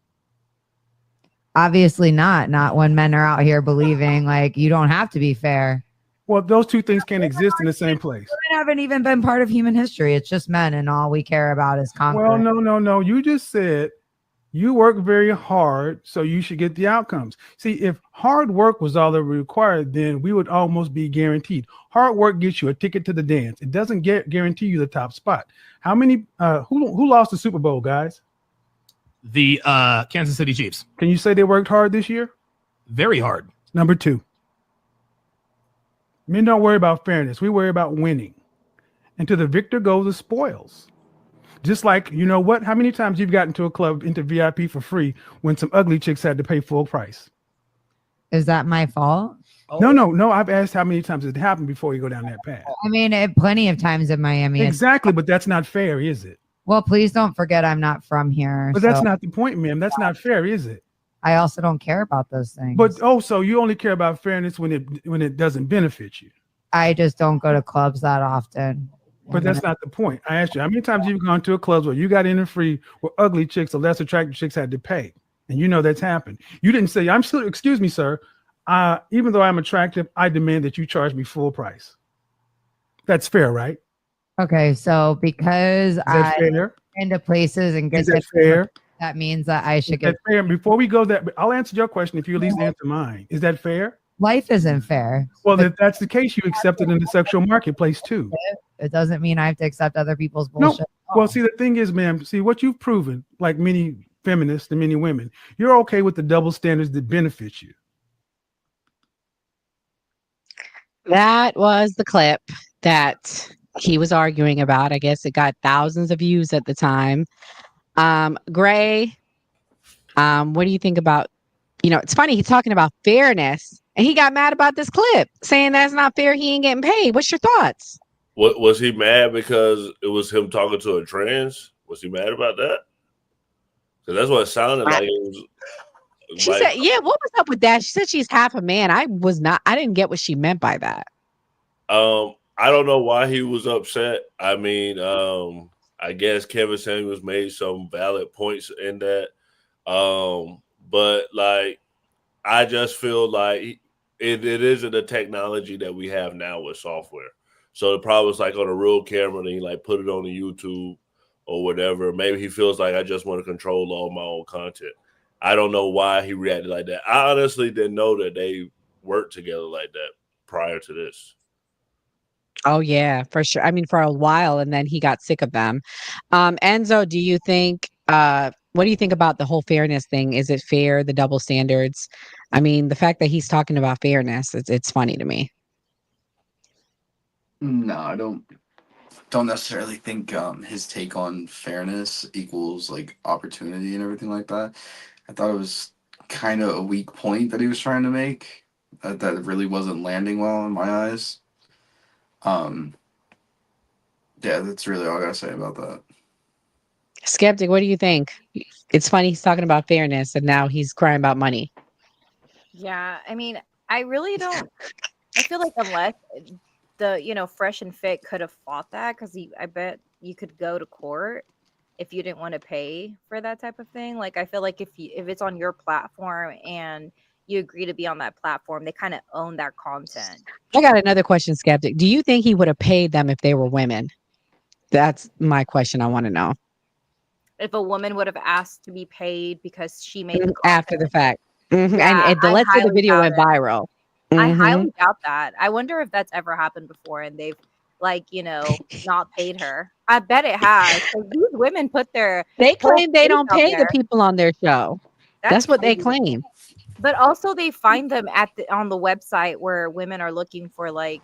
Obviously not. Not when men are out here believing like you don't have to be fair. Well, those two things can't exist in the same place. Women haven't even been part of human history. It's just men, and all we care about is conquering. Well, no. You just said you work very hard, so you should get the outcomes. See, if hard work was all that required, then we would almost be guaranteed. Hard work gets you a ticket to the dance. It doesn't guarantee you the top spot. How many? Who lost the Super Bowl, guys? The Kansas City Chiefs. Can you say they worked hard this year? Very hard. Number 2. Men don't worry about fairness. We worry about winning. And to the victor go the spoils. Just like, you know what? How many times you've gotten to a club into VIP for free when some ugly chicks had to pay full price? Is that my fault? No. I've asked how many times it happened before you go down that path. I mean, plenty of times in Miami. Exactly, but that's not fair, is it? Well, please don't forget I'm not from here. But that's not the point, ma'am. That's not fair, is it? I also don't care about those things. But so you only care about fairness when it doesn't benefit you. I just don't go to clubs that often. But that's not the point. I asked you, how many times you've gone to a club where you got in for free, where ugly chicks or less attractive chicks had to pay? And you know that's happened. You didn't say, I'm still, excuse me, sir. Even though I'm attractive, I demand that you charge me full price. That's fair, right? Okay, so because I into places and get fair, that means that I should get fair. Before we go there, I'll answer your question if you at least answer mine. Is that fair? Life isn't fair. Well, if that's the case, you accept it in the sexual marketplace too. It doesn't mean I have to accept other people's bullshit. No. Well, see, the thing is, ma'am, see what you've proven, like many feminists and many women, you're okay with the double standards that benefit you. That was the clip that he was arguing about. I guess it got thousands of views at the time. Gray, what do you think about, it's funny, he's talking about fairness and he got mad about this clip saying that's not fair. He ain't getting paid. What's your thoughts? What was he mad because it was him talking to a trans? Was he mad about that? Because that's what it sounded like. She said, yeah, what was up with that? She said she's half a man. I didn't get what she meant by that. I don't know why he was upset. I mean, I guess Kevin Samuels made some valid points in that. But like, I just feel like it isn't the technology that we have now with software. So the problem is like on a real camera and he like put it on the YouTube or whatever. Maybe he feels like I just want to control all my own content. I don't know why he reacted like that. I honestly didn't know that they worked together like that prior to this. Oh, yeah, for sure. I mean, for a while, and then he got sick of them. Enzo, do you think, what do you think about the whole fairness thing? Is it fair, the double standards? I mean, the fact that he's talking about fairness, it's funny to me. No, I don't necessarily think his take on fairness equals like opportunity and everything like that. I thought it was kind of a weak point that he was trying to make that really wasn't landing well in my eyes. Yeah, that's really all I gotta say about that. Skeptic, what do you think? It's funny he's talking about fairness and now he's crying about money. Yeah, I mean, I really don't. I feel like unless the Fresh and Fit could have fought that, because I bet you could go to court if you didn't want to pay for that type of thing. Like, I feel like if it's on your platform and you agree to be on that platform, they kind of own that content. I got another question, Skeptic. Do you think he would have paid them if they were women? That's my question I want to know. If a woman would have asked to be paid because she made the after the fact. Mm-hmm. Yeah, and let's say the video went viral. I Mhm. highly doubt that. I wonder if that's ever happened before and they've not paid her. I bet it has. 'Cause these women put their They whole claim they face don't out pay the there. people on their show. That's what they crazy. claim. But also they find them on the website where women are looking for like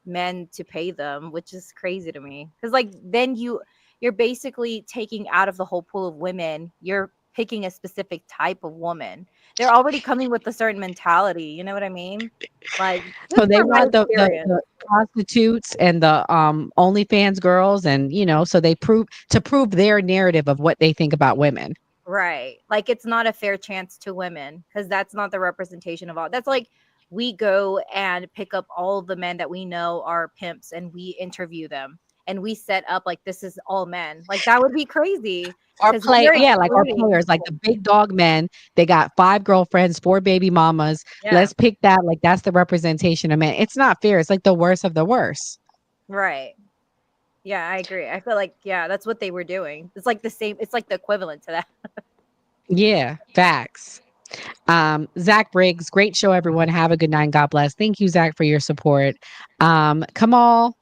men to pay them, which is crazy to me. Because like then you're basically taking out of the whole pool of women, you're picking a specific type of woman. They're already coming with a certain mentality. You know what I mean? Like, So they from my want the experience. prostitutes and the OnlyFans girls, and so they prove their narrative of what they think about women. Right. Like it's not a fair chance to women because that's not the representation of all. That's like we go and pick up all the men that we know are pimps and we interview them and we set up like this is all men. Like that would be crazy. Our 'Cause we're like our excluding players, like the big dog men, they got 5 girlfriends, 4 baby mamas. Yeah. Let's pick that. Like that's the representation of men. It's not fair. It's like the worst of the worst. Right. Yeah, I agree. I feel like that's what they were doing. It's like the same. It's like the equivalent to that. Yeah, facts. Zach Briggs, great show, everyone. Have a good night. God bless. Thank you, Zach, for your support. Kamal,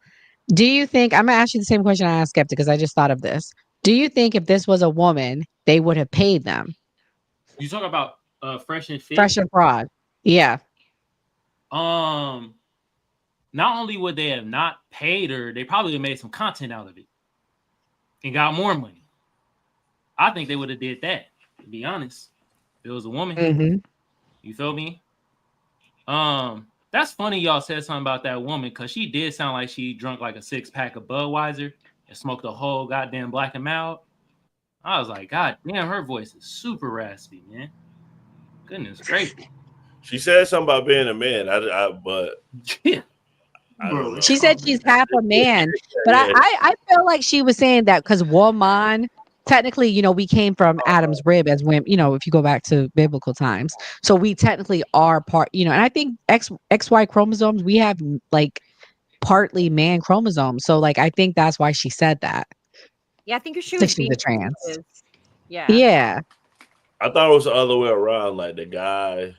do you think I'm gonna ask you the same question I asked Skeptic because I just thought of this. Do you think if this was a woman, they would have paid them? You talk about Fresh and Fit? Fresh and Fraud. Yeah. Not only would they have not paid her, they probably have made some content out of it and got more money. I think they would have did that. To be honest, if it was a woman, Mm-hmm. you feel me? That's funny. Y'all said something about that woman because she did sound like she drunk like a 6-pack of Budweiser and smoked a whole goddamn Black and Mild. I was like, God damn, her voice is super raspy, man. Goodness gracious. She said something about being a man. But yeah. I don't know. She said she's half a man, but Yeah. I feel like she was saying that because woman, technically, you know, we came from Adam's rib as women, you know, if you go back to biblical times. So we technically are part, you know, and I think XY chromosomes, we have like partly man chromosomes. So like I think that's why she said that. Yeah, I think she So was she's being a trans. Yeah. Yeah. I thought it was the other way around. Like the guy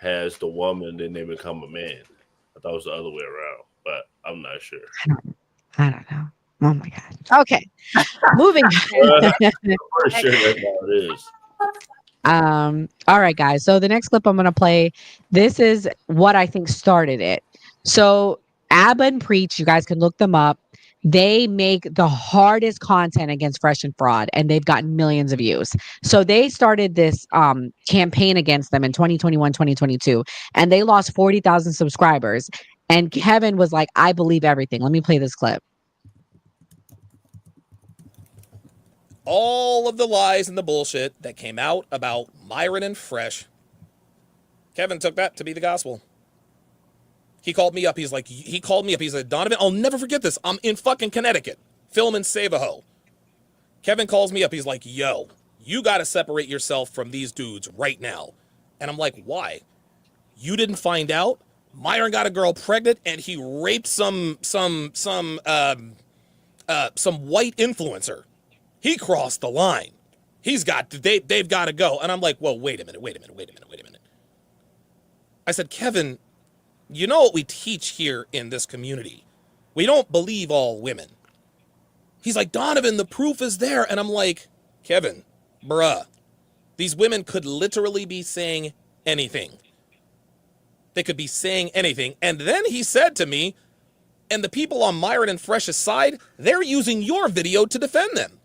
has the woman, then they become a man. I thought it was the other way around, but I'm not sure. I don't know. Oh my God. Okay. Moving. I'm pretty sure that's how it is. All right, guys. So the next clip I'm gonna play, this is what I think started it. So Abba and Preach, you guys can look them up. They make the hardest content against Fresh and Fraud, and they've gotten millions of views. So they started this campaign against them in 2021, 2022, and they lost 40,000 subscribers. And Kevin was like, I believe everything. Let me play this clip. All of the lies and the bullshit that came out about Myron and Fresh, Kevin took that to be the gospel. He called me up. He said, Donovan, I'll never forget this. I'm in fucking Connecticut, filming Save-A-Ho. Kevin calls me up. He's like, yo, you got to separate yourself from these dudes right now. And I'm like, why? You didn't find out? Myron got a girl pregnant and he raped some white influencer. He crossed the line. They've got to go. And I'm like, whoa, wait a minute. I said, Kevin, you know what we teach here in this community. We don't believe all women. He's like, Donovan, the proof is there. And I'm like, Kevin, bruh, these women could literally be saying anything. They could be saying anything. And then he said to me, and the people on Myron and Fresh's side, they're using your video to defend them.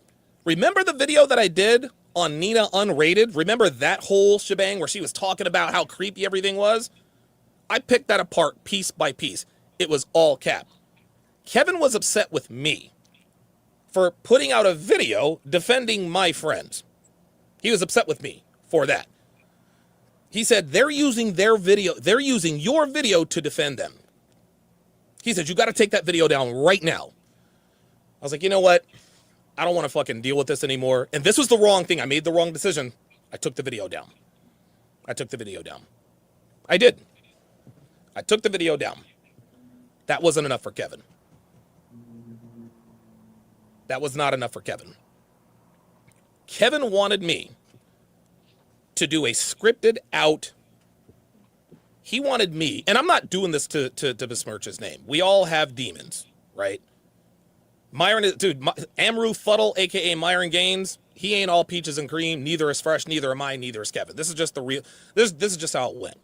Remember the video that I did on Nina Unrated? Remember that whole shebang where she was talking about how creepy everything was? I picked that apart piece by piece. It was all cap. Kevin was upset with me for putting out a video defending my friends. He was upset with me for that. He said they're using your video to defend them. He said, you got to take that video down right now. I was like, you know what? I don't want to fucking deal with this anymore. And this was the wrong thing. I made the wrong decision. I took the video down. I did. I took the video down. That wasn't enough for Kevin. That was not enough for Kevin. Kevin wanted me to do a scripted out. He wanted me, and I'm not doing this to besmirch his name. We all have demons, right? Myron is, dude, Amru Fuddle, aka Myron Gaines, he ain't all peaches and cream, neither is Fresh, neither am I, neither is Kevin. This is just the real, this is just how it went.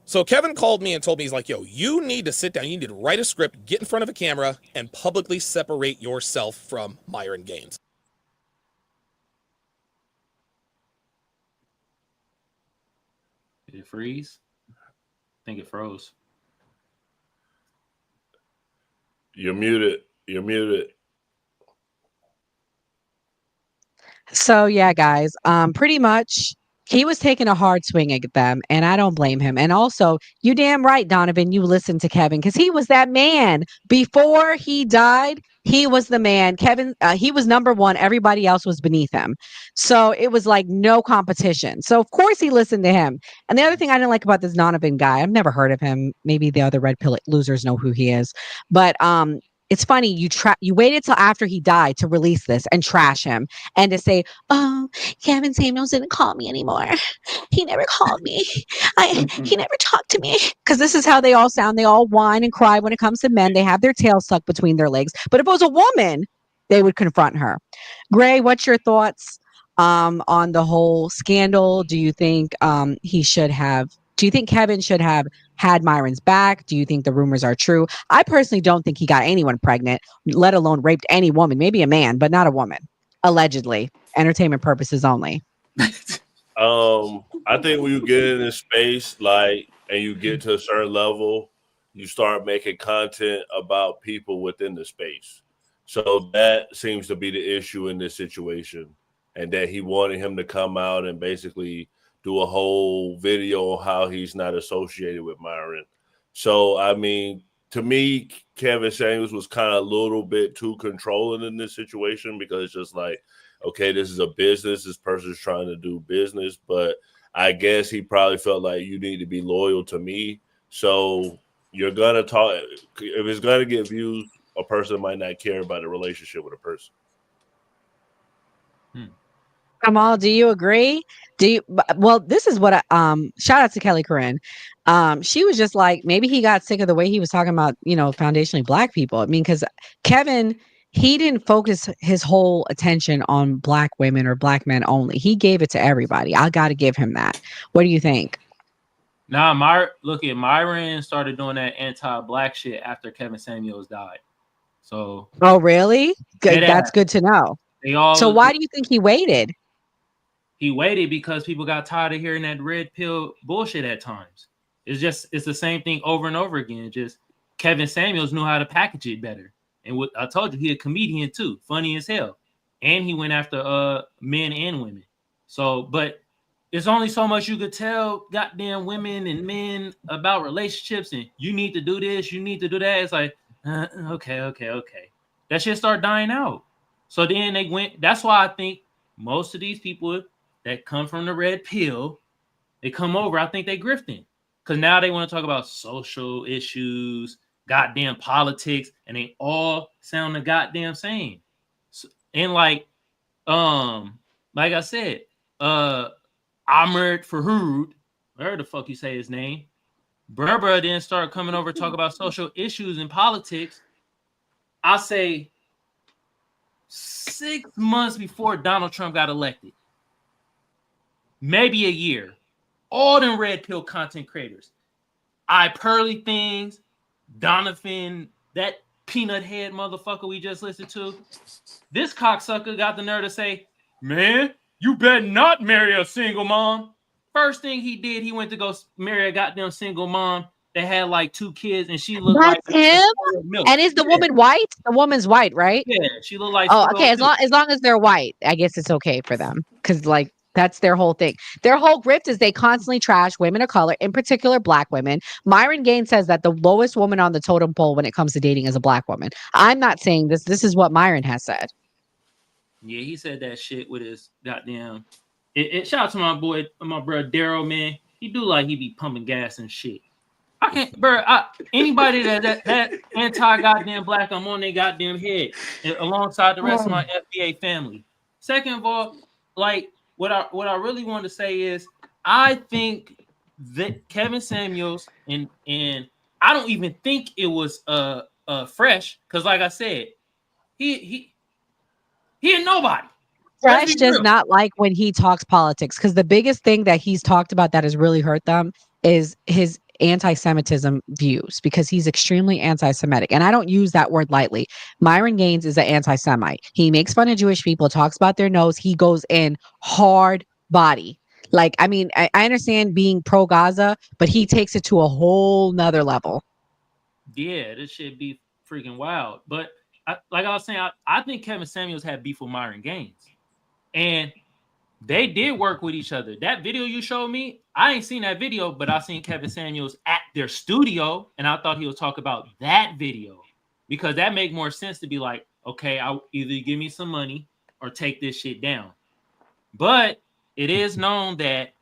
So Kevin called me and told me, he's like, yo, you need to sit down, you need to write a script, get in front of a camera, and publicly separate yourself from Myron Gaines. Did it freeze? I think it froze. You're muted. So yeah, guys, pretty much he was taking a hard swing at them, and I don't blame him. And also, you damn right, Donovan, you listened to Kevin because he was that man. Before he died, he was the man. Kevin, he was number one. Everybody else was beneath him. So it was like no competition. So of course he listened to him. And the other thing I didn't like about this Donovan guy, I've never heard of him. Maybe the other red pill losers know who he is, but it's funny, you waited till after he died to release this and trash him and to say, oh, Kevin Samuels didn't call me anymore. He never called me. He never talked to me. Because this is how they all sound. They all whine and cry when it comes to men. They have their tail stuck between their legs. But if it was a woman, they would confront her. Gray, what's your thoughts on the whole scandal? Do you think do you think Kevin should have had Myron's back? Do you think the rumors are true? I personally don't think he got anyone pregnant, let alone raped any woman, maybe a man, but not a woman. allegedly, entertainment purposes only. I think when you get in this space, like, and you get to a certain level, you start making content about people within the space. So that seems to be the issue in this situation, and that he wanted him to come out and basically do a whole video on how he's not associated with Myron. So, I mean, to me, Kevin Samuels was kind of a little bit too controlling in this situation, because it's just like, okay, this is a business. This person's trying to do business, but I guess he probably felt like you need to be loyal to me. So you're going to talk. If it's going to get views, a person might not care about a relationship with a person. Kamal, do you agree? Well, this is what shout out to Kelly Corinne. She was just like, maybe he got sick of the way he was talking about, foundationally black people. I mean, because Kevin, he didn't focus his whole attention on black women or black men only. He gave it to everybody. I got to give him that. What do you think? Nah, look at Myron started doing that anti-black shit after Kevin Samuels died. So. Oh, really? Good. That's good to know. So why do you think he waited? He waited because people got tired of hearing that red pill bullshit at times. It's the same thing over and over again. Just Kevin Samuels knew how to package it better. And what I told you, he a comedian too, funny as hell. And he went after men and women. So, but there's only so much you could tell goddamn women and men about relationships, and you need to do this, you need to do that. It's like, okay. That shit start dying out. So then they went, that's why I think most of these people that come from the red pill, they come over, I think they grifting. Because now they want to talk about social issues, goddamn politics, and they all sound the goddamn same. So, and like I said, Ahmed Fahoud, whatever the fuck you say his name, Berber then start coming over to talk about social issues and politics. I say 6 months before Donald Trump got elected. Maybe a year. All them red pill content creators. Pearly Things, Donovan, that peanut head motherfucker we just listened to. This cocksucker got the nerve to say, man, you better not marry a single mom. First thing he did, he went to go marry a goddamn single mom that had like 2 kids, and she looked That's like him. And is the woman white? The woman's white, right? Yeah, she looked like. Oh, okay. As long as they're white, I guess it's okay for them, because like that's their whole thing. Their whole grift is they constantly trash women of color, in particular black women. Myron Gaines says that the lowest woman on the totem pole when it comes to dating is a black woman. I'm not saying this. This is what Myron has said. Yeah, he said that shit with his goddamn. Shout out to my boy, my brother Daryl, man. He do like he be pumping gas and shit. I can't, bro. Anybody that anti goddamn black, I'm on their goddamn head, alongside the rest of my FBA family. Second of all, like what I really want to say is, I think that Kevin Samuels and I don't even think it was Fresh, because like I said, he ain't nobody. Fresh does not like when he talks politics, because the biggest thing that he's talked about that has really hurt them is his anti-Semitism views, because he's extremely anti-Semitic. And I don't use that word lightly. Myron Gaines is an anti-Semite. He makes fun of Jewish people, talks about their nose. He goes in hard body. Like, I mean, I understand being pro-Gaza, but he takes it to a whole nother level. Yeah, this shit be freaking wild. But like I was saying, I think Kevin Samuels had beef with Myron Gaines. And they did work with each other. That video you showed me, I ain't seen that video, but I seen Kevin Samuels at their studio, and I thought he would talk about that video, because that make more sense to be like, okay, I'll either give me some money or take this shit down. But it is known that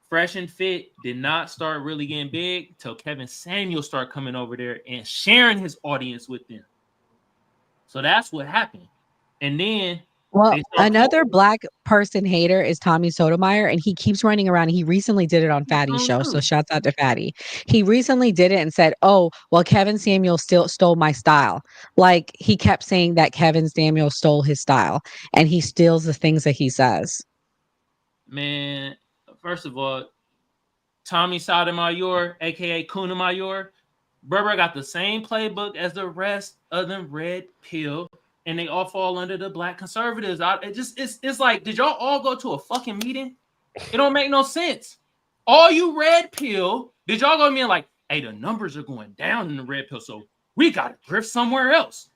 Fresh and Fit did not start really getting big till Kevin Samuels started coming over there and sharing his audience with them. So that's what happened. And then well, another black person hater is Tommy Sotomayor, and he keeps running around. He recently did it on Fatty's show, so shouts out to Fatty. He recently did it and said, "Oh, well, Kevin Samuel still stole my style." Like, he kept saying that Kevin Samuel stole his style, and he steals the things that he says. Man, first of all, Tommy Sotomayor, aka Kuna Mayor, Berber got the same playbook as the rest of them red pill and they all fall under the black conservatives. It's like, did y'all all go to a fucking meeting? It don't make no sense. All you red pill, did y'all go to me like, hey, the numbers are going down in the red pill, so we got to drift somewhere else.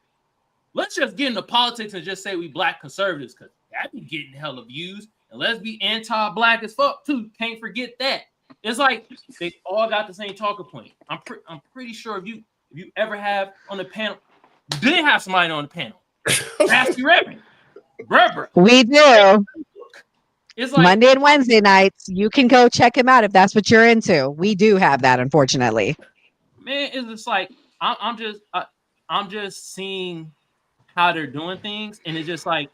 Let's just get into politics and just say we black conservatives, because that be getting hella views. And let's be anti-black as fuck too. Can't forget that. It's like they all got the same talking point. I'm pretty sure if you ever have on the panel, you did have somebody on the panel. Nasty Reverend. Bruh. We do. It's like Monday and Wednesday nights. You can go check him out if that's what you're into. We do have that, unfortunately. Man, it's just like I'm just seeing how they're doing things, and it's just like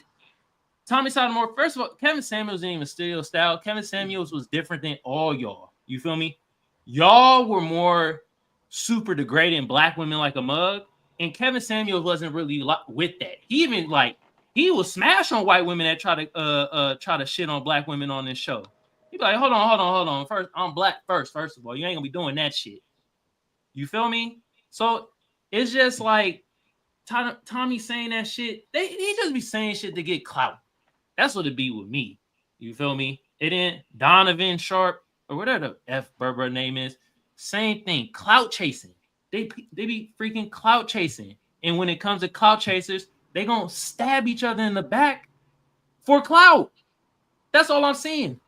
Tommy Sotomayor. First of all, Kevin Samuels didn't even steal style. Kevin Samuels was different than all y'all. You feel me? Y'all were more super degrading black women like a mug, and Kevin Samuels wasn't really with that. He even he was smash on white women that try to shit on black women on this show. He'd be like, hold on. First, I'm black first of all. You ain't gonna be doing that shit. You feel me? So it's just like Tommy saying that shit. He just be saying shit to get clout. That's what it be with me. You feel me? It ain't Donovan Sharp or whatever the F Berber name is. Same thing. Clout chasing. They be freaking clout chasing. And when it comes to clout chasers, they gonna stab each other in the back for clout. That's all I'm seeing.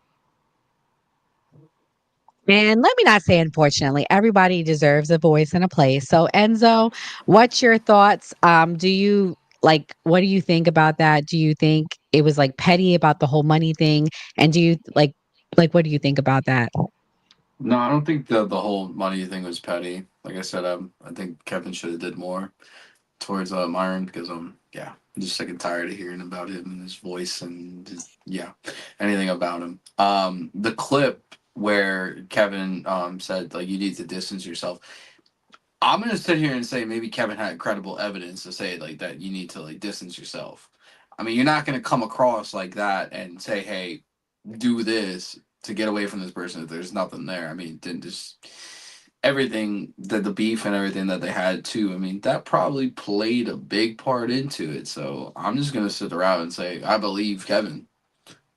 And let me not say, unfortunately, everybody deserves a voice and a place. So, Enzo, what's your thoughts? Do you what do you think about that? Do you think it was like petty about the whole money thing? And do you what do you think about that? No, I don't think the whole money thing was petty. Like I said, I think Kevin should have did more towards Myron, because I'm just sick and tired of hearing about him and his voice and anything about him. The clip where Kevin said like you need to distance yourself. I'm gonna sit here and say maybe Kevin had credible evidence to say like that you need to like distance yourself. I mean, you're not gonna come across like that and say, hey, do this to get away from this person if there's nothing there. I mean, then just everything that the beef and everything that they had too. I mean, that probably played a big part into it. So I'm just gonna sit around and say I believe Kevin,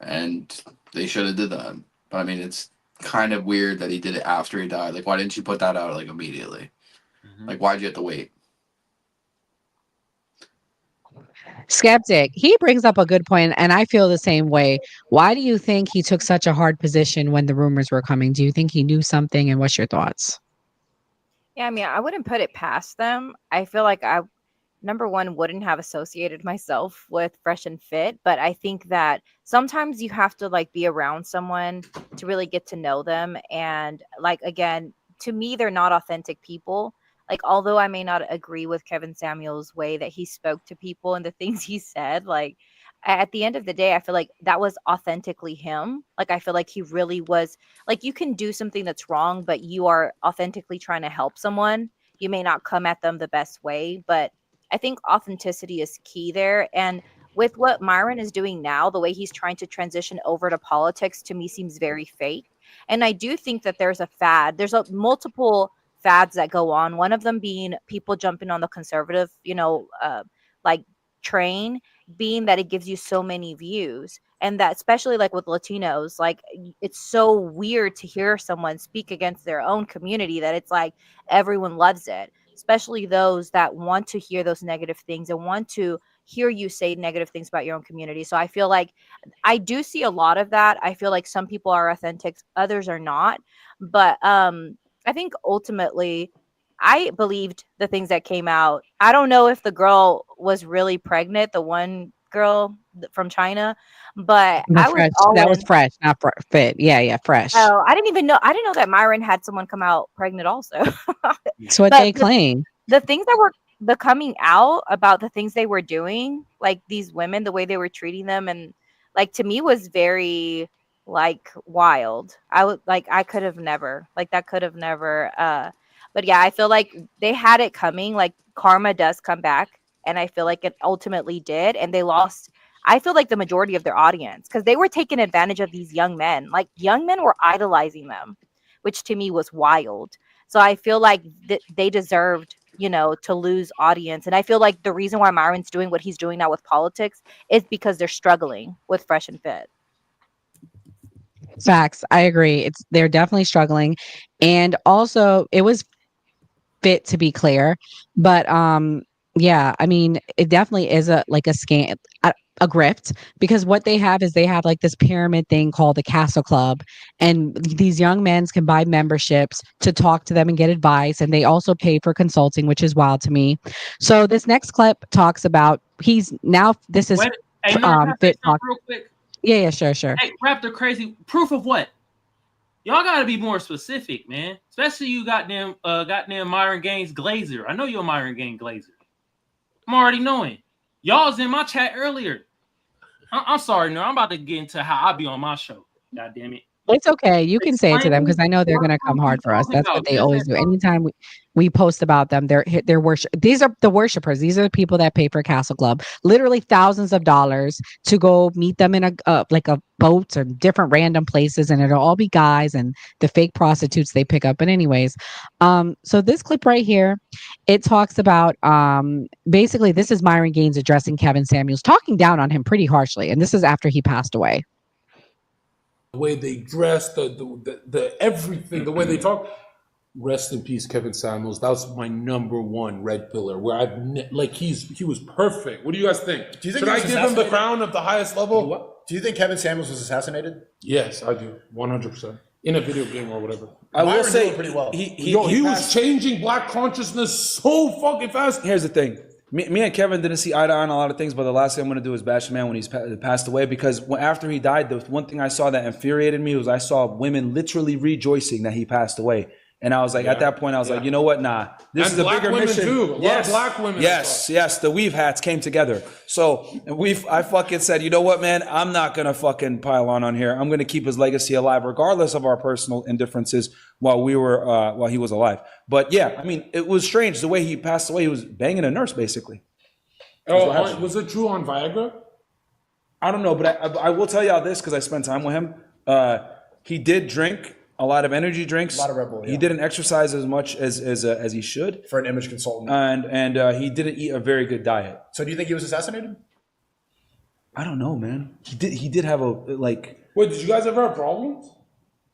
and they should have did that. But I mean, it's kind of weird that he did it after he died. Like, why didn't you put that out like immediately? Like, why'd you have to wait? Skeptic, he brings up a good point, and I feel the same way. Why do you think he took such a hard position when the rumors were coming? Do you think he knew something, and what's your thoughts? Yeah, I mean, I wouldn't put it past them. I feel like I, number one, wouldn't have associated myself with Fresh and Fit, but I think that sometimes you have to like be around someone to really get to know them. And like, again, to me, they're not authentic people. Like, although I may not agree with Kevin Samuel's way that he spoke to people and the things he said, like at the end of the day, I feel like that was authentically him. Like, I feel like he really was like, you can do something that's wrong, but you are authentically trying to help someone. You may not come at them the best way, but I think authenticity is key there. And with what Myron is doing now, the way he's trying to transition over to politics to me seems very fake. And I do think that there's a fad. There's multiple fads that go on. One of them being people jumping on the conservative, like train, being that it gives you so many views. And that especially like with Latinos, like it's so weird to hear someone speak against their own community that it's like everyone loves it, especially those that want to hear those negative things and want to hear you say negative things about your own community. So I feel like I do see a lot of that. I feel like some people are authentic, others are not. But I think ultimately I believed the things that came out. I don't know if the girl was really pregnant, the one girl from China, but I was That was always Fresh, not Fit. Yeah, Fresh. I didn't even know. I didn't know that Myron had someone come out pregnant also. That's what But they claim. the things that were the coming out about the things they were doing, like these women, the way they were treating them, and like to me was very like wild. I would like I could have never like that could have never. But yeah, I feel like they had it coming. Like karma does come back, and I feel like it ultimately did, and they lost. I feel like the majority of their audience because they were taking advantage of these young men. Like young men were idolizing them, which to me was wild. So I feel like they deserved to lose audience. And I feel like the reason why Myron's doing what he's doing now with politics is because they're struggling with Fresh and Fit. Facts. I agree. They're definitely struggling. And also it was fit, to be clear, but yeah, I mean, it definitely is a scam, a grift, because what they have is they have like this pyramid thing called the Castle Club, and these young men can buy memberships to talk to them and get advice, and they also pay for consulting, which is wild to me. So this next clip talks about this is Wait, hey, no, can I say fit something talk. real quick? Yeah, sure. Hey, Raptor Crazy, proof of what? Y'all gotta be more specific, man. Especially you goddamn Myron Gaines Glazer. I know you're a Myron Gaines Glazer. I'm already knowing. Y'all was in my chat earlier. I'm sorry, no. I'm about to get into how I be on my show. God damn it. It's okay. You can say it to them because I know they're going to come hard for us. That's what they always do. Anytime we post about them, they're worship. These are the worshipers. These are the people that pay for Castle Club, literally thousands of dollars to go meet them in a boats or different random places, and it'll all be guys and the fake prostitutes they pick up. But anyways, so this clip right here, it talks about basically this is Myron Gaines addressing Kevin Samuels, talking down on him pretty harshly, and this is after he passed away. The way they dress, the everything, the way they talk. Rest in peace, Kevin Samuels. That was my number one red pillar. Where he was perfect. What do you guys think? Do you think Should I give him the crown of the highest level? What? Do you think Kevin Samuels was assassinated? Yes, I do. 100%. In a video game or whatever. I will say pretty well. He was changing black consciousness so fucking fast. Here's the thing. Me and Kevin didn't see eye to eye on a lot of things, but the last thing I'm going to do is bash the man when he's passed away, because after he died, the one thing I saw that infuriated me was I saw women literally rejoicing that he passed away. And I was like, at that point, I was like, you know what? Nah, this is a bigger mission. Too. A lot of black women. Yes. The weave hats came together. So I fucking said, you know what, man? I'm not gonna fucking pile on here. I'm gonna keep his legacy alive, regardless of our personal indifferences while he was alive. But yeah, I mean, it was strange the way he passed away. He was banging a nurse, basically. Oh, was it true on Viagra? I don't know, but I will tell y'all this because I spent time with him. He did drink a lot of energy drinks. A lot of Red Bull. Yeah. He didn't exercise as much as he should. For an image consultant. And he didn't eat a very good diet. So do you think he was assassinated? I don't know, man. He did have Wait, did you guys ever have problems?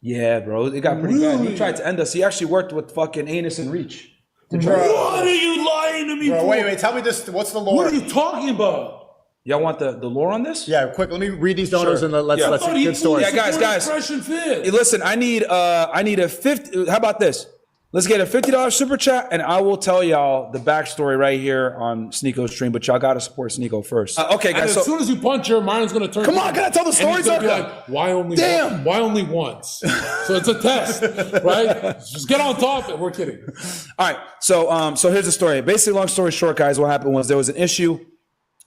Yeah, bro. It got pretty bad. He tried to end us. He actually worked with fucking Anus and Reach. What are you lying to me for? Wait. Tell me this. What's the lore? What are you talking about? Y'all want the lore on this? Yeah, quick. Let me read these donos and let's see good stories. Yeah, guys. Hey, listen, I need a 50. How about this? Let's get a $50 super chat, and I will tell y'all the backstory right here on Sneeko's stream. But y'all gotta support Sneeko first. Okay, guys. And as soon as you punch her, mine's gonna turn. Come on, can I tell the story? Like, why only? Damn. Why only once? So it's a test, right? Just get on top of it. We're kidding. All right. So here's the story. Basically, long story short, guys, what happened was there was an issue.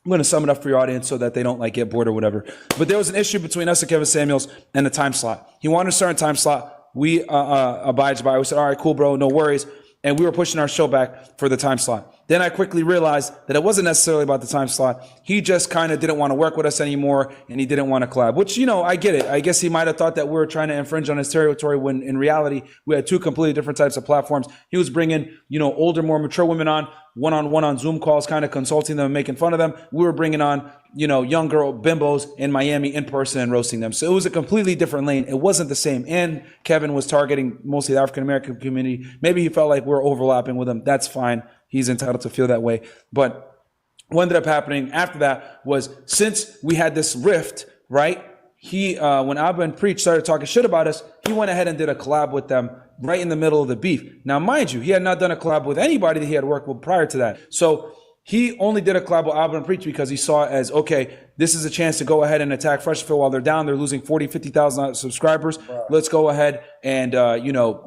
I'm going to sum it up for your audience so that they don't get bored or whatever. But there was an issue between us and Kevin Samuels and the time slot. He wanted a certain time slot. We abided by it. We said, all right, cool, bro, no worries. And we were pushing our show back for the time slot. Then I quickly realized that it wasn't necessarily about the time slot. He just kind of didn't want to work with us anymore, and he didn't want to collab, which, I get it. I guess he might have thought that we were trying to infringe on his territory when in reality, we had two completely different types of platforms. He was bringing, older, more mature women on one-on-one on Zoom calls, kind of consulting them and making fun of them. We were bringing on, young girl bimbos in Miami in person and roasting them. So it was a completely different lane. It wasn't the same. And Kevin was targeting mostly the African-American community. Maybe he felt like we were overlapping with him. That's fine. He's entitled to feel that way. But what ended up happening after that was, since we had this rift, right? He, when Abba and Preach started talking shit about us, he went ahead and did a collab with them right in the middle of the beef. Now, mind you, he had not done a collab with anybody that he had worked with prior to that. So he only did a collab with Abba and Preach because he saw it as, okay, this is a chance to go ahead and attack Freshfield while they're down. They're losing 40, 50,000 subscribers. Bro. Let's go ahead and,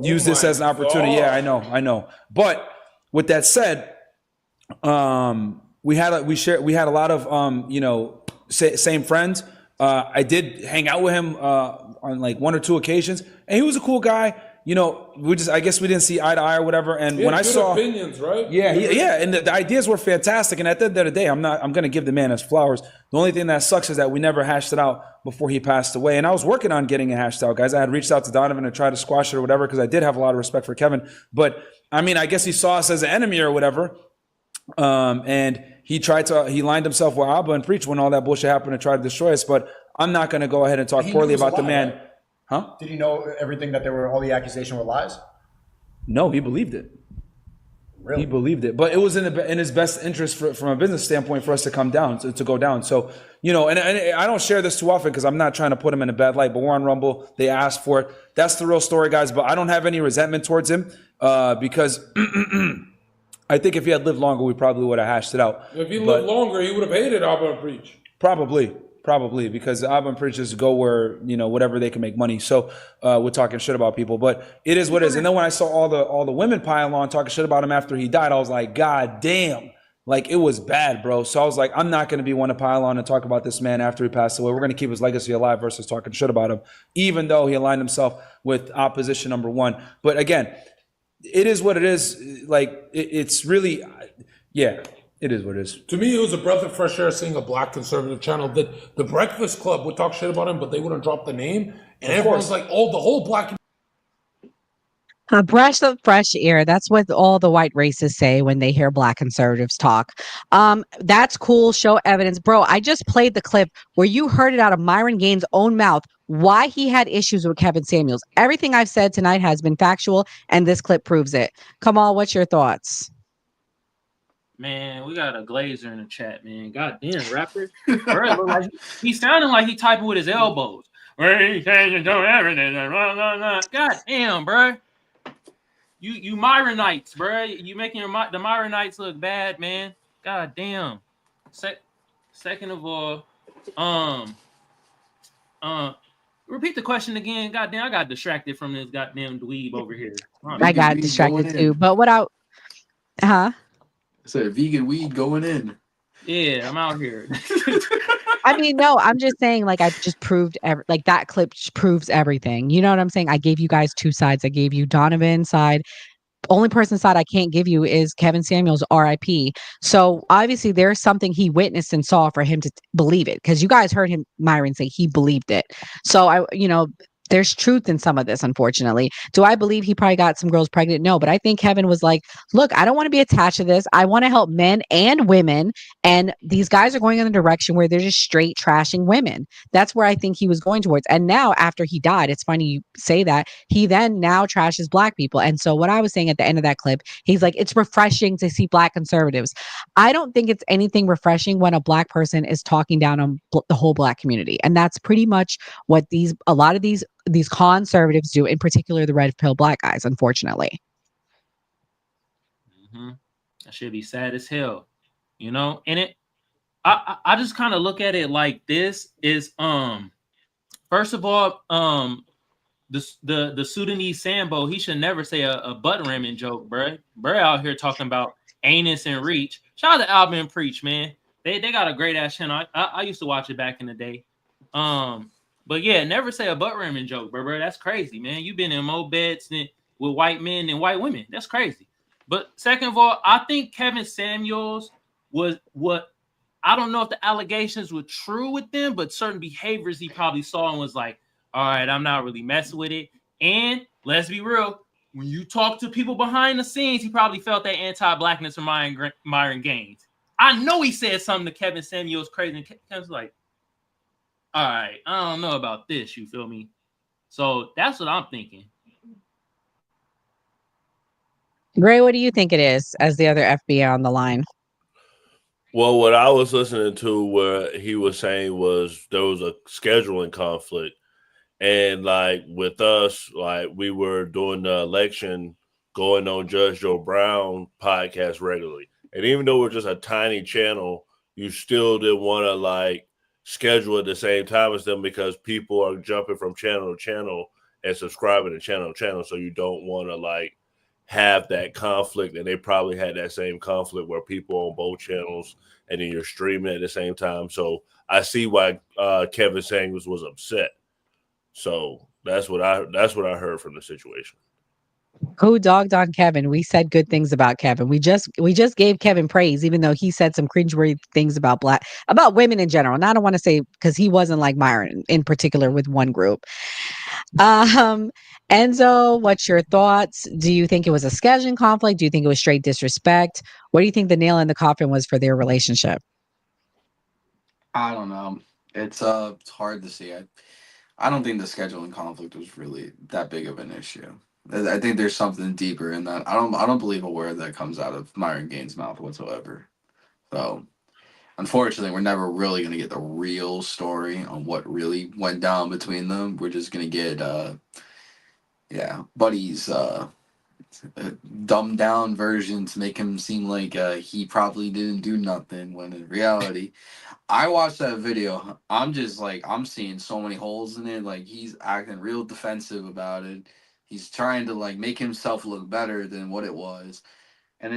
use this as an opportunity. God. Yeah, I know. But with that said, we had a lot of, same friends. I did hang out with him, on like one or two occasions, and he was a cool guy. I guess we didn't see eye to eye or whatever. And when I saw opinions, right? Yeah, and the ideas were fantastic. And at the end of the day, I'm going to give the man his flowers. The only thing that sucks is that we never hashed it out before he passed away. And I was working on getting it hashed out, guys. I had reached out to Donovan to try to squash it or whatever, because I did have a lot of respect for Kevin. But I mean, I guess he saw us as an enemy or whatever. And he lined himself with Abba and Preach when all that bullshit happened to try to destroy us. But I'm not going to go ahead and talk poorly about the man. Right? Huh? Did he know everything, that all the accusations were lies? No, he believed it. Really? He believed it, but it was in his best interest from a business standpoint for us to come down, to go down. So, and I don't share this too often because I'm not trying to put him in a bad light, but we're on Rumble. They asked for it. That's the real story, guys. But I don't have any resentment towards him because I think if he had lived longer, we probably would have hashed it out. If he lived longer, he would have hated Abba and Preach. Probably, because Abba and Preach just go where, whatever they can make money. So we're talking shit about people, but it is what it is. And then when I saw all the women pile on talking shit about him after he died, I was like, God damn, like it was bad, bro. So I was like, I'm not going to be one to pile on and talk about this man after he passed away. We're going to keep his legacy alive versus talking shit about him, even though he aligned himself with opposition number one. But again, it is what it is. Like it's really, yeah. It is what it is. To me, it was a breath of fresh air seeing a black conservative channel. That the Breakfast Club would talk shit about him, but they wouldn't drop the name. And everyone's like, "Oh, the whole black." A breath of fresh air. That's what all the white racists say when they hear black conservatives talk. That's cool. Show evidence. Bro, I just played the clip where you heard it out of Myron Gaines' own mouth why he had issues with Kevin Samuels. Everything I've said tonight has been factual, and this clip proves it. Kamal, what's your thoughts? Man, we got a Glazer in the chat, man. God damn, rapper. He sounded like he typing with his elbows. God damn, bro. You Myronites, bro. You making the Myronites look bad, man. God damn. Second of all, repeat the question again. God damn, I got distracted from this goddamn dweeb over here. I got distracted too. But It's a vegan weed going in. Yeah, I'm out here. I mean, no, I'm just saying, like, I've just proved that clip proves everything. You know what I'm saying? I gave you guys two sides. I gave you Donovan's side. Only person's side I can't give you is Kevin Samuels, RIP. So obviously there's something he witnessed and saw for him to believe it, because you guys heard him, Myron, say he believed it. So there's truth in some of this, unfortunately. Do I believe he probably got some girls pregnant? No, but I think Kevin was like, look, I don't want to be attached to this. I want to help men and women. And these guys are going in the direction where they're just straight trashing women. That's where I think he was going towards. And now after he died, it's funny you say that, he then now trashes black people. And so what I was saying at the end of that clip, he's like, it's refreshing to see black conservatives. I don't think it's anything refreshing when a black person is talking down on the whole black community. And that's pretty much what a lot of these conservatives do, in particular the red pill black guys, unfortunately. That should be sad as hell, and I just kind of look at it like this is first of all, the Sudanese Sambo, he should never say a butt ramming joke, bruh out here talking about anus and reach. Shout out to Alvin and Preach, man. They got a great ass channel. I used to watch it back in the day. But yeah, never say a butt ramming joke, bro. That's crazy, man. You've been in more beds with white men than white women. That's crazy. But second of all, I think Kevin Samuels was what, I don't know if the allegations were true with them, but certain behaviors he probably saw and was like, all right, I'm not really messing with it. And let's be real, when you talk to people behind the scenes, he probably felt that anti-blackness from Myron Gaines. I know he said something to Kevin Samuels crazy, and Kevin's like, all right, I don't know about this, you feel me? So that's what I'm thinking. Gray, what do you think it is, as the other FBI on the line? Well, what I was listening to where he was saying was there was a scheduling conflict. And like with us, like we were doing the election, going on Judge Joe Brown podcast regularly. And even though we're just a tiny channel, you still didn't want to like schedule at the same time as them because people are jumping from channel to channel and subscribing to channel to channel. So you don't want to like have that conflict. And they probably had that same conflict where people on both channels and then you're streaming at the same time. So I see why Kevin Samuels was upset. So that's what I heard from the situation. Who dogged on Kevin? We said good things about Kevin. We just gave Kevin praise, even though he said some cringeworthy things about women in general. And I don't want to say because he wasn't like Myron in particular with one group. Um, Enzo, what's your thoughts? Do you think it was a scheduling conflict? Do you think it was straight disrespect? What do you think the nail in the coffin was for their relationship? I don't know. It's hard to see. I don't think the scheduling conflict was really that big of an issue. I think there's something deeper in that. I don't believe a word that comes out of Myron Gaines' mouth whatsoever. So unfortunately, we're never really gonna get the real story on what really went down between them. We're just gonna get yeah, Buddy's dumbed down version to make him seem like he probably didn't do nothing when in reality I watched that video. I'm just like I'm seeing so many holes in it. Like he's acting real defensive about it. He's trying to like make himself look better than what it was. And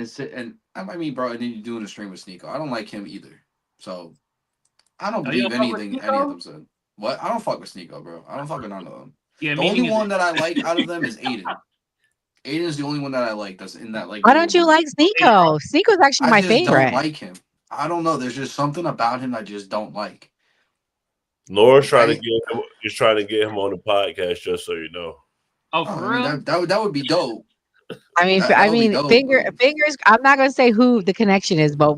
I mean, bro, and then you're doing a stream with Sneeko. I don't like him either. So I don't Oh, you believe don't fuck with anything any of Nico? them said. What? I don't fuck with Sneeko, bro. I don't fuck with none of them. Yeah, The me only neither. one that I like out of them is Aiden. Aiden is the only one that I like that's in that like Why little don't you group. like Sneeko? Sneeko's actually I my just don't favorite. like him. I don't know. There's just something about him I just don't like. Laura's trying to Okay. get him, is trying to get him on the podcast, just so you know. Oh, Oh, for I mean real? that would be dope. I mean, That would be dope. But fingers. I'm not gonna say who the connection is, but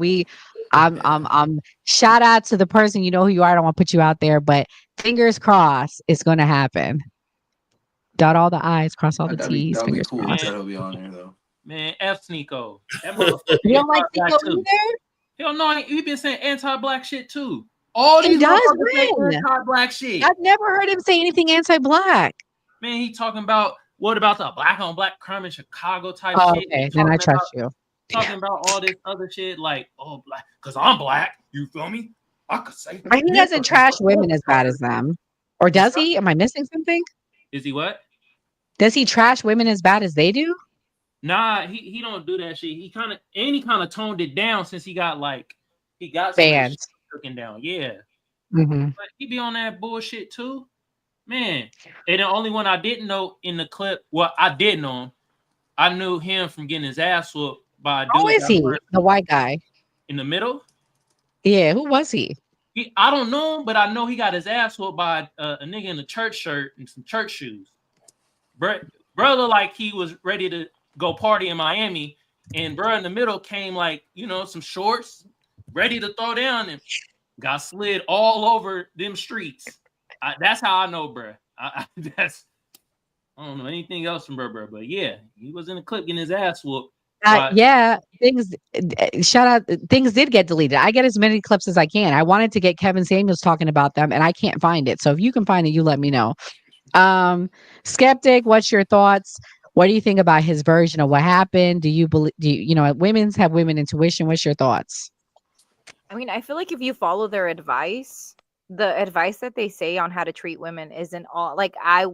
shout out to the person. You know who you are. I don't want to put you out there, but fingers crossed, it's gonna happen. Dot all the I's, cross all the T's. that'd be Fingers cool crossed. that he'll be on there though. Man, F Sneeko. That motherfucker You don't like anti-black Sneeko too. either? Hell no, he been saying anti-black shit too. All He these does motherfuckers say win. anti-black shit. I've never heard him say anything anti-black. Man, he talking about what about the black on black crime in Chicago type Oh, shit. He okay, then I trust you. talking about all this other shit like, oh, black, because I'm black. You feel me? I could say He doesn't trash women as bad as them, or does he? Am I missing something? Is he what? Does he trash women as bad as they do? Nah, he don't do that shit. He kind of toned it down since he got some of the Banned. shit taken down. Yeah. Mm-hmm. But he be on that bullshit too. Man. And the only one I didn't know in the clip, well, I did know him. I knew him from getting his ass whooped by a Who dude is he? The white guy. in the middle. Yeah, who was he? I don't know him, but I know he got his ass whooped by a nigga in a church shirt and some church shoes. Brother, like he was ready to go party in Miami, and bro in the middle came like, some shorts, ready to throw down, and got slid all over them streets. That's how I know, bro. I don't know anything else from bro, but yeah, he was in the clip getting his ass whooped. Yeah, shout out. Things did get deleted. I get as many clips as I can. I wanted to get Kevin Samuels talking about them, and I can't find it. So if you can find it, you let me know. Skeptic, what's your thoughts? What do you think about his version of what happened? Do you believe? Women's have women intuition. What's your thoughts? I mean, I feel like if you follow their advice, the advice that they say on how to treat women isn't all like I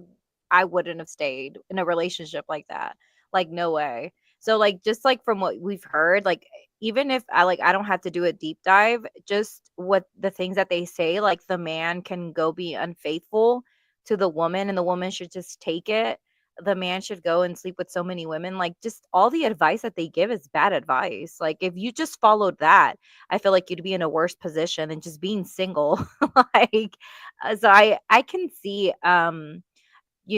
wouldn't have stayed in a relationship like that. Like no way. So like just like from what we've heard, like even if I don't have to do a deep dive, just what the things that they say, like the man can go be unfaithful to the woman and the woman should just take it. The man should go and sleep with so many women. Like just all the advice that they give is bad advice. Like if you just followed that, I feel like you'd be in a worse position than just being single. like so I can see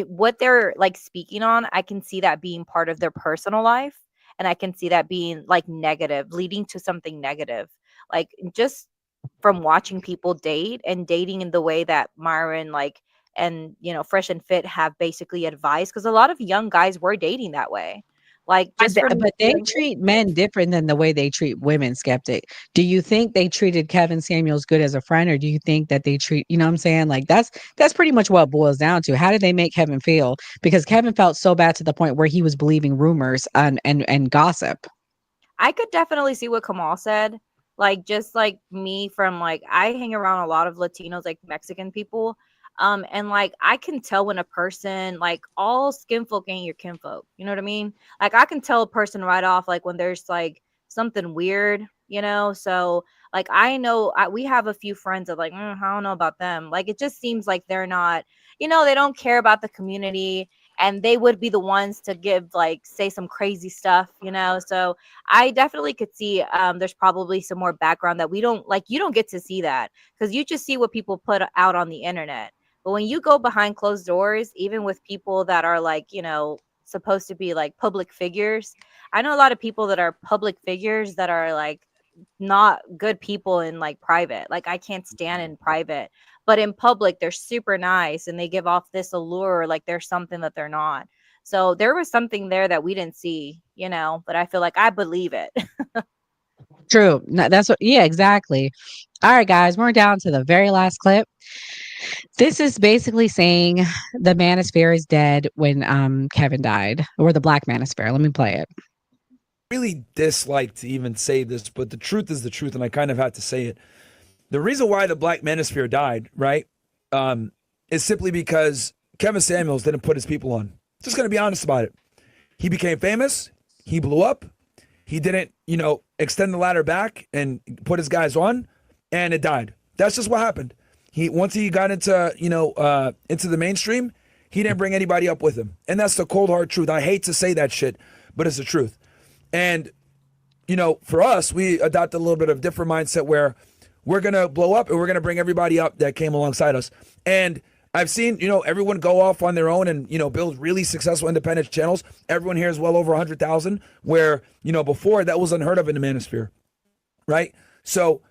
what they're like speaking on. I can see that being part of their personal life, and I can see that being like negative, leading to something negative. Like just from watching people date and dating in the way that Myron and Fresh and Fit have basically advised, because a lot of young guys were dating that way. Like just from But they treat men different than the way they treat women. Skeptic. Do you think they treated Kevin Samuels good as a friend, or do you think that they treat? You know what I'm saying? Like that's pretty much what it boils down to. How did they make Kevin feel? Because Kevin felt so bad to the point where he was believing rumors and gossip. I could definitely see what Kamal said. Like just like me from like I hang around a lot of Latinos, like Mexican people. And like I can tell when a person like all skin folk ain't your kinfolk. You know what I mean? Like I can tell a person right off like when there's like something weird, So like I know we have a few friends that like I don't know about them. Like it just seems like they're not, they don't care about the community. and they would be the ones to give like say some crazy stuff, so I definitely could see there's probably some more background that we don't like. You don't get to see that because you just see what people put out on the internet. But when you go behind closed doors, even with people that are like, supposed to be like public figures, I know a lot of people that are public figures that are like not good people in like private. Like I can't stand in private, but in public they're super nice and they give off this allure like they're something that they're not. So there was something there that we didn't see, but I feel like I believe it. True. No, that's what, yeah, exactly. All right, guys, we're down to the very last clip. This is basically saying the manosphere is dead when Kevin died, or the black manosphere. Let me play it. Really dislike to even say this, but the truth is the truth, and I kind of had to say it. The reason why the black manosphere died, right, is simply because Kevin Samuels didn't put his people on. Just going to be honest about it. He became famous. He blew up. He didn't, extend the ladder back and put his guys on, and it died. That's just what happened. Once he got into, into the mainstream, he didn't bring anybody up with him. And that's the cold hard truth. I hate to say that shit, but it's the truth. And, for us, we adopted a little bit of a different mindset where we're going to blow up and we're going to bring everybody up that came alongside us. And I've seen, everyone go off on their own and, build really successful independent channels. Everyone here is well over 100,000, where, before that was unheard of in the manosphere, right? So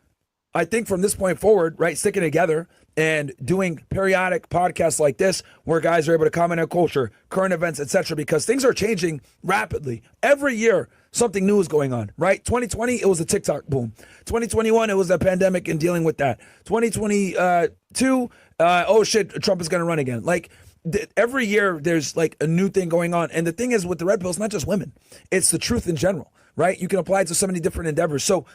I think from this point forward, right, sticking together and doing periodic podcasts like this where guys are able to comment on culture, current events, etc., because things are changing rapidly. Every year, something new is going on, right? 2020, it was a TikTok boom. 2021, it was a pandemic and dealing with that. 2022, oh shit, Trump is going to run again. Like, every year, there's like a new thing going on. And the thing is with the red pill, it's not just women. It's the truth in general, right? You can apply it to so many different endeavors. So,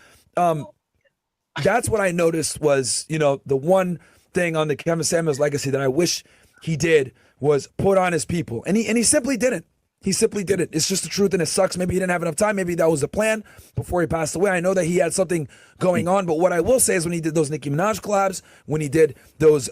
that's what I noticed was, the one thing on the Kevin Samuels legacy that I wish he did was put on his people. And he simply didn't. He simply didn't. It's just the truth, and it sucks. Maybe he didn't have enough time. Maybe that was the plan before he passed away. I know that he had something going on, but what I will say is when he did those Nicki Minaj collabs, when he did those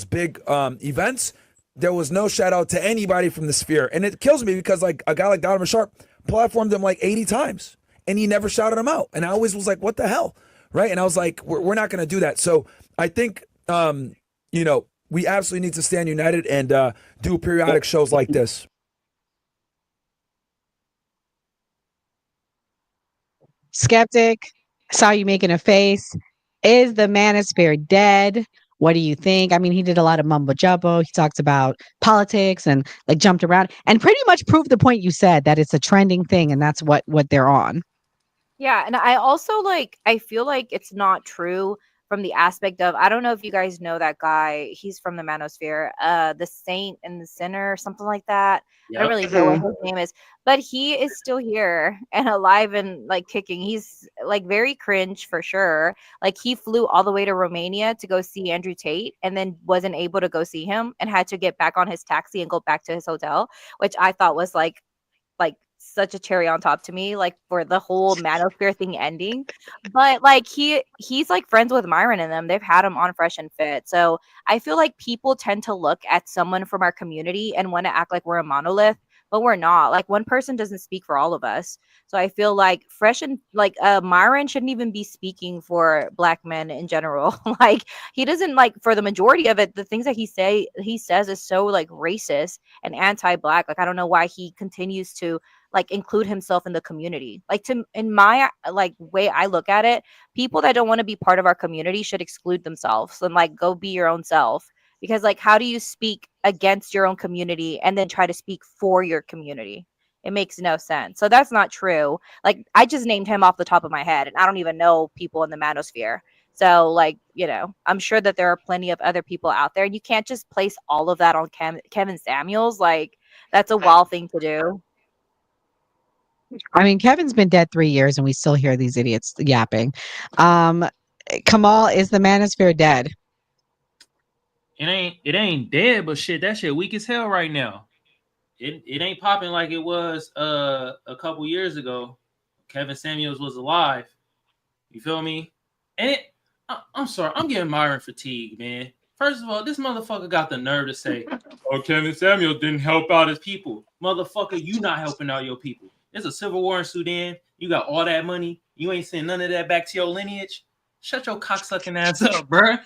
big events, there was no shout out to anybody from the sphere. And it kills me because like a guy like Donovan Sharp platformed him like 80 times, and he never shouted him out. And I always was like, what the hell? Right. And I was like, we're not going to do that. So I think, we absolutely need to stand united and do periodic shows like this. Skeptic, saw you making a face. Is the manosphere dead? What do you think? I mean, he did a lot of mumbo jumbo. He talks about politics and like jumped around and pretty much proved the point you said that it's a trending thing and that's what they're on. Yeah, and I also I feel like it's not true from the aspect of I don't know if you guys know that guy. He's from the Manosphere, the Saint and the Sinner, or something like that. I don't Yep. really know what his name is, but he is still here and alive and like kicking. He's like very cringe for sure. Like he flew all the way to Romania to go see Andrew Tate and then wasn't able to go see him and had to get back on his taxi and go back to his hotel, which I thought was like such a cherry on top to me, like for the whole Manosphere thing ending. But like he's like friends with Myron and them. They've had him on Fresh and Fit. So I feel like people tend to look at someone from our community and want to act like we're a monolith, but we're not. Like one person doesn't speak for all of us. So I feel like Fresh and Myron shouldn't even be speaking for black men in general. Like he doesn't like for the majority of it, the things that he says is so like racist and anti-black. Like I don't know why he continues to like include himself in the community. Like in my like way I look at it, people that don't want to be part of our community should exclude themselves and like go be your own self. Because like how do you speak against your own community and then try to speak for your community? It makes no sense. So that's not true. Like I just named him off the top of my head and I don't even know people in the Manosphere. So like, I'm sure that there are plenty of other people out there. And you can't just place all of that on Kevin Samuels. Like that's a wild thing to do. I mean, Kevin's been dead 3 years and we still hear these idiots yapping. Kamal, is the Manosphere dead? It ain't dead, but shit, that shit weak as hell right now. It ain't popping like it was a couple years ago. Kevin Samuels was alive. You feel me? And I'm sorry, I'm getting Myron fatigue, man. First of all, this motherfucker got the nerve to say, "Oh, Kevin Samuels didn't help out his people." Motherfucker, you not helping out your people. There's a civil war in Sudan. You got all that money. You ain't sending none of that back to your lineage. Shut your cocksucking ass up, bruh.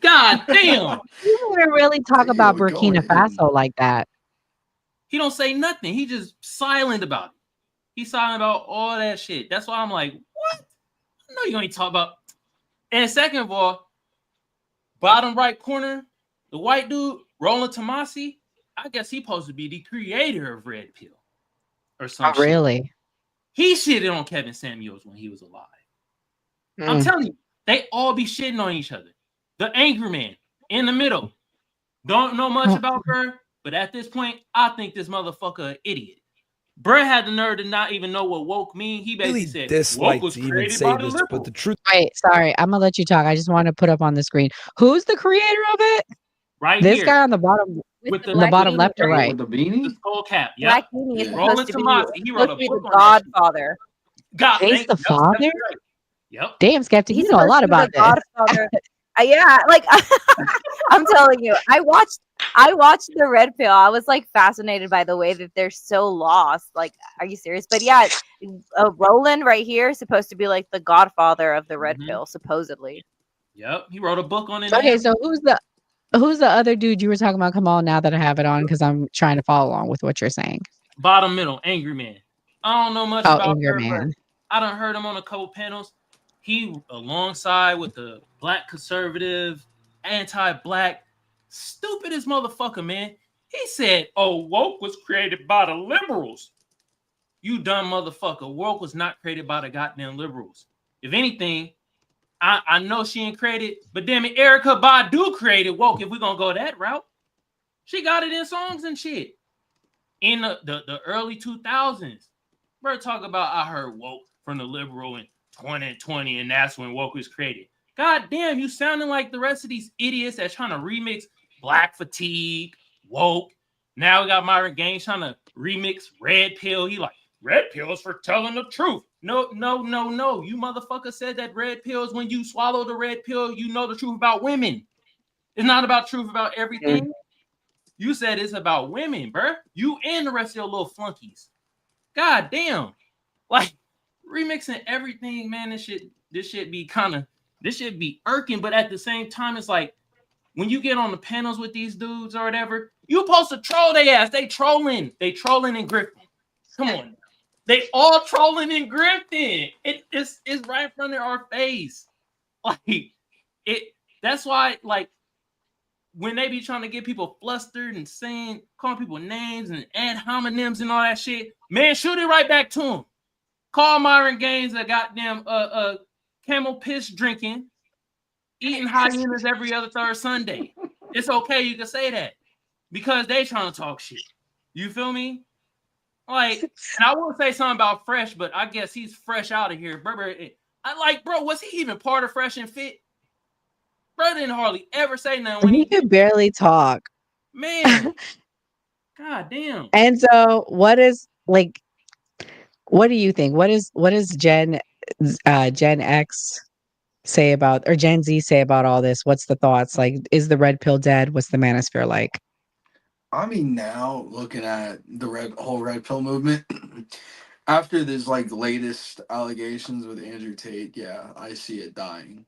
God damn. You didn't really talk about Burkina Faso like that. He don't say nothing. He just silent about it. He's silent about all that shit. That's why I'm like, what? No, you ain't talk about. And second of all, bottom right corner, the white dude, Roland Tomasi, I guess he supposed to be the creator of Red Pill or some shit. Really? He shitted on Kevin Samuels when he was alive. I'm telling you, they all be shitting on each other. The angry man in the middle. Don't know much about her, but at this point, I think this motherfucker an idiot. Brett had the nerve to not even know what woke mean. He basically said woke was created by the liberal. But the truth. Wait, sorry. I'm gonna let you talk. I just want to put up on the screen. Who's the creator of it? Right this here. Guy on the bottom, with the bottom left or right? With the beanie? The skull cap. Yeah. Black Beanie is Roland supposed to be, Tomasi. He wrote a the book on that shit. Godfather. God, He's the father? right. Yep. Damn, Skeptic, He's you know a lot supposed to be about the this. Godfather. Yeah, like I'm telling you, I watched the Red Pill. I was like fascinated by the way that they're so lost. Like, are you serious? But yeah, Roland right here is supposed to be like the godfather of the Red Pill, supposedly. Yep, he wrote a book on it. Okay, now. so who's the other dude you were talking about, Kamal? Now that I have it on, because I'm trying to follow along with what you're saying. Bottom middle, angry man. I don't know much Oh, about angry her, man. but I done heard him on a couple panels. He alongside with the black conservative, anti-black, stupidest motherfucker, man. He said, "Oh, woke was created by the liberals." You dumb motherfucker. Woke was not created by the goddamn liberals. If anything, I know she ain't created, but damn it, Erykah Badu created woke. If we're gonna go that route, she got it in songs and shit in the early 2000s. Bro, talk about I heard woke from the liberal in 2020, and that's when woke was created. God damn, you sounding like the rest of these idiots that's trying to remix Black Fatigue, woke. Now we got Myron Gaines trying to remix Red Pill. He like, Red Pill is for telling the truth. No. You motherfucker said that Red Pill is when you swallow the red pill, you know the truth about women. It's not about truth about everything. You said it's about women, bruh. You and the rest of your little flunkies. God damn. Like, remixing everything, man, this shit be irking, but at the same time, it's like when you get on the panels with these dudes or whatever, you supposed to troll their ass. They trolling and grifting. Come on. They all trolling and grifting. It's right in front of our face. Like that's why, like, when they be trying to get people flustered and calling people names and ad hominems and all that shit, man, shoot it right back to them. Call Myron Gaines a goddamn camel piss drinking, eating hyenas every other third Sunday. It's okay, you can say that because they trying to talk shit. You feel me? Like, and I will say something about Fresh, but I guess he's fresh out of here. Bro, was he even part of Fresh and Fit? Bro didn't hardly ever say nothing when He could barely talk. Man, god damn. And so, what do you think? What is Gen X say about, or Gen Z say about all this? What's the thoughts? Like, is the red pill dead? What's the manosphere like? I mean, now looking at the whole red pill movement, after this like latest allegations with Andrew Tate, yeah, I see it dying.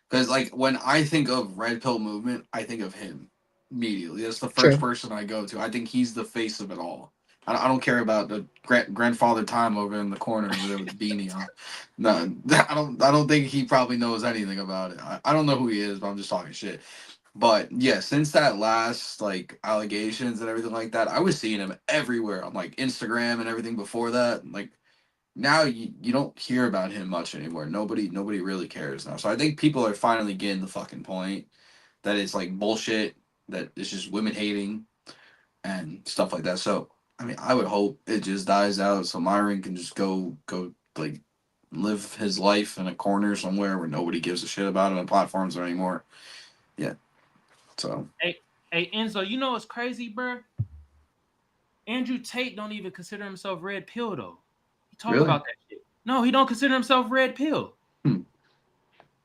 Because like when I think of red pill movement, I think of him immediately. That's the first person I go to. I think he's the face of it all. I don't care about the grandfather time over in the corner over there with the beanie on. No, I don't think he probably knows anything about it. I don't know who he is, but I'm just talking shit. But yeah, since that last like allegations and everything like that, I was seeing him everywhere on like Instagram and everything before that. Like now you don't hear about him much anymore. Nobody really cares now. So I think people are finally getting the fucking point that it's like bullshit, that it's just women hating and stuff like that. So I mean, I would hope it just dies out so Myron can just go like live his life in a corner somewhere where nobody gives a shit about it on platforms or anymore. Yeah. So hey Enzo, you know what's crazy, bro? Andrew Tate don't even consider himself red pill though. He talk about that shit. No, he don't consider himself red pill.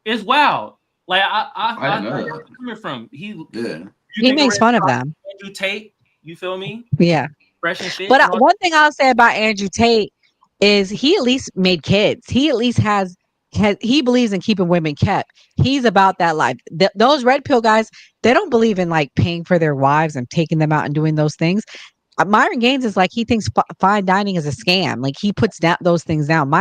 It's wild. Like I I didn't know see where that. you're coming from. Yeah. You He think makes Red fun of Sox them. Andrew Tate? You feel me? Yeah. Fresh and fit But and all. one thing I'll say about Andrew Tate is he at least made kids. He at least has he believes in keeping women kept. He's about that life. Those red pill guys, they don't believe in like paying for their wives and taking them out and doing those things. Myron Gaines is like he thinks fine dining is a scam. Like he puts down those things down.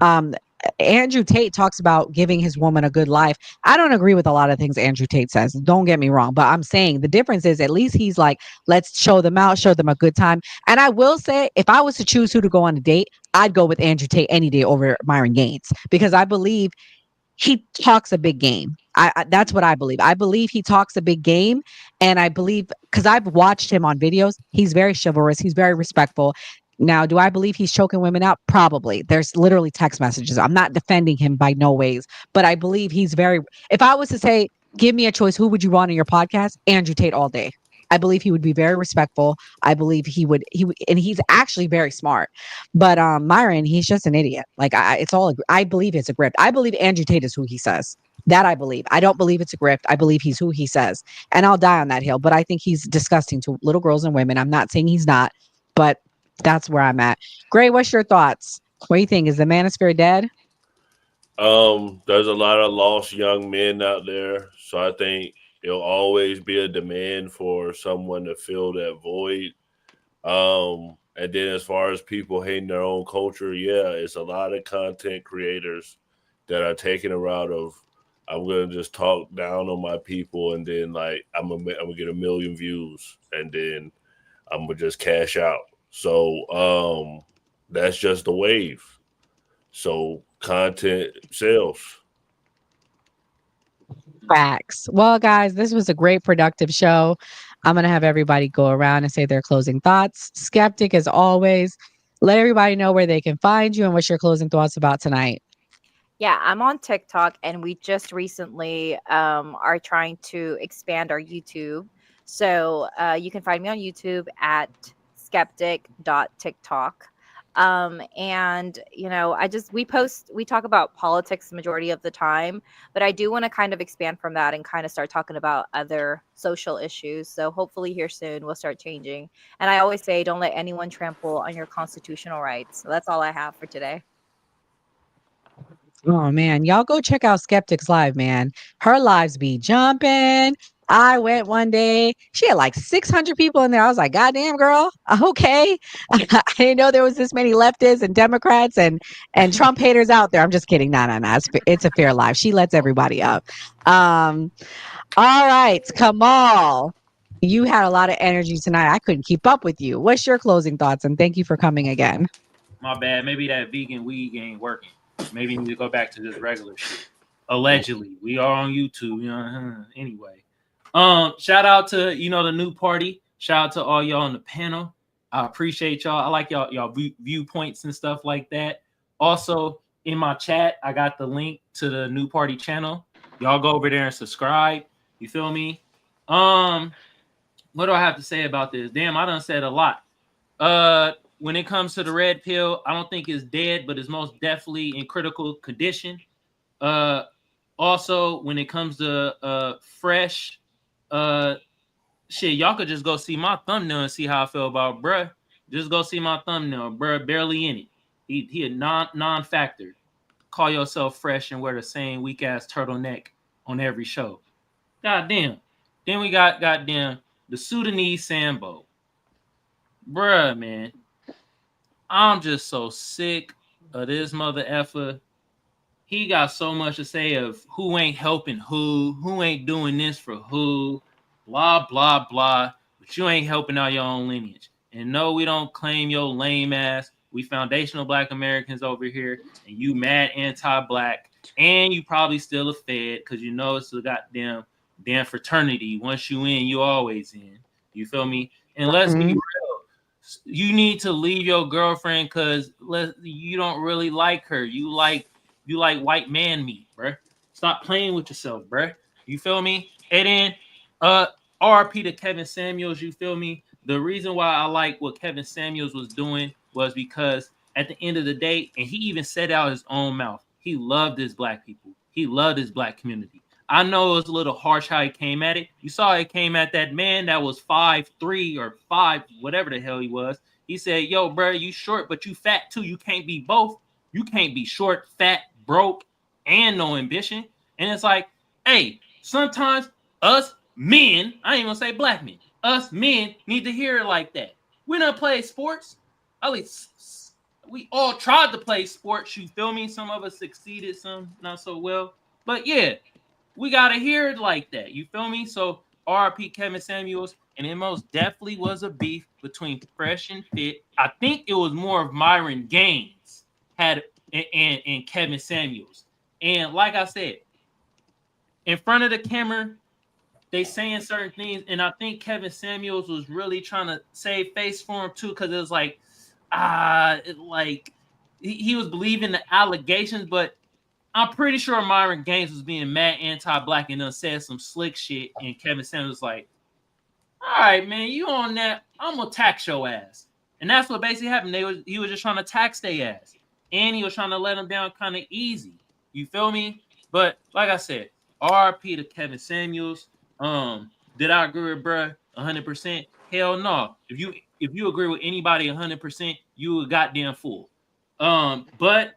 Um, Andrew Tate talks about giving his woman a good life. I don't agree with a lot of things Andrew Tate says. Don't get me wrong, but I'm saying the difference is at least he's like, let's show them out, show them a good time. And I will say, if I was to choose who to go on a date, I'd go with Andrew Tate any day over Myron Gaines because I believe he talks a big game. That's what I believe. I believe he talks a big game, and I believe because I've watched him on videos, he's very chivalrous. He's very respectful. Now, do I believe he's choking women out? Probably. There's literally text messages. I'm not defending him by no ways, but I believe he's very. If I was to say, give me a choice, who would you want on your podcast? Andrew Tate all day. I believe he would be very respectful. I believe he would, and he's actually very smart. But Myron, he's just an idiot. Like it's all. I believe it's a grift. I believe Andrew Tate is who he says. That I believe. I don't believe it's a grift. I believe he's who he says, and I'll die on that hill. But I think he's disgusting to little girls and women. I'm not saying he's not, but that's where I'm at. Gray, what's your thoughts? What do you think? Is the manosphere dead? There's a lot of lost young men out there, so I think it'll always be a demand for someone to fill that void. And then as far as people hating their own culture, yeah, it's a lot of content creators that are taking a route of I'm gonna just talk down on my people, and then like I'm gonna get a million views, and then I'm gonna just cash out. So that's just the wave. So content sells. Facts. Well, guys, this was a great productive show. I'm going to have everybody go around and say their closing thoughts. Skeptic, as always, let everybody know where they can find you and what's your closing thoughts about tonight. Yeah, I'm on TikTok, and we just recently are trying to expand our YouTube. So you can find me on YouTube at skeptic.tiktok. And we talk about politics the majority of the time, but I do want to kind of expand from that and kind of start talking about other social issues. So hopefully here soon we'll start changing. And I always say, don't let anyone trample on your constitutional rights. So that's all I have for today. Oh man, y'all go check out Skeptics Live, man. Her lives be jumping. I went one day. She had like 600 people in there. I was like, God damn, girl. Okay. I didn't know there was this many leftists and Democrats and Trump haters out there. I'm just kidding. No, no, no. It's a fair live. She lets everybody up. All right, Kamal. You had a lot of energy tonight. I couldn't keep up with you. What's your closing thoughts? And thank you for coming again. My bad. Maybe that vegan weed ain't working. Maybe need to go back to just regular shit. Allegedly, we are on YouTube. You know. Anyway, shout out to the new party. Shout out to all y'all on the panel. I appreciate y'all. I like y'all viewpoints and stuff like that. Also, in my chat, I got the link to the new party channel. Y'all go over there and subscribe. You feel me? What do I have to say about this? Damn, I done said a lot. When it comes to the red pill, I don't think it's dead, but it's most definitely in critical condition. Also, when it comes to fresh, shit, y'all could just go see my thumbnail and see how I feel about bruh. Just go see my thumbnail, bruh, barely in it. He a non-factor. Call yourself fresh and wear the same weak ass turtleneck on every show. Goddamn. Then we got goddamn the Sudanese Sambo. Bruh, man. I'm just so sick of this mother effer. He got so much to say of who ain't helping who ain't doing this for who, blah, blah, blah. But you ain't helping out your own lineage. And no, we don't claim your lame ass. We foundational Black Americans over here, and you mad anti-Black, and you probably still a Fed because you know it's a damn fraternity. Once you in, you always in. You feel me? And let's be real. You need to leave your girlfriend because you don't really like her. You like white man meat, bruh. Stop playing with yourself, bruh. You feel me? And then RP to Kevin Samuels, you feel me? The reason why I like what Kevin Samuels was doing was because at the end of the day, and he even said out his own mouth, he loved his Black people. He loved his Black community. I know it was a little harsh how he came at it. You saw he came at that man that was 5'3" or 5, whatever the hell he was. He said, "Yo, bro, you short, but you fat too. You can't be both. You can't be short, fat, broke, and no ambition." And it's like, hey, sometimes us men, I ain't gonna say black men, us men need to hear it like that. We don't play sports. At least we all tried to play sports. You feel me? Some of us succeeded, some not so well. But yeah, we gotta hear it like that. You feel me? So RP Kevin Samuels, and it most definitely was a beef between Fresh and Fit. I think it was more of Myron Gaines had and Kevin Samuels. And like I said, in front of the camera, they saying certain things, and I think Kevin Samuels was really trying to save face for him too, because it was like, like he was believing the allegations, but I'm pretty sure Myron Gaines was being mad anti-black and then said some slick shit, and Kevin Samuels was like, all right, man, you on that? I'm gonna tax your ass. And that's what basically happened. He was just trying to tax their ass. And he was trying to let them down kind of easy. You feel me? But like I said, RP to Kevin Samuels. Did I agree with bruh 100%? Hell no. If you agree with anybody 100%, you a goddamn fool. But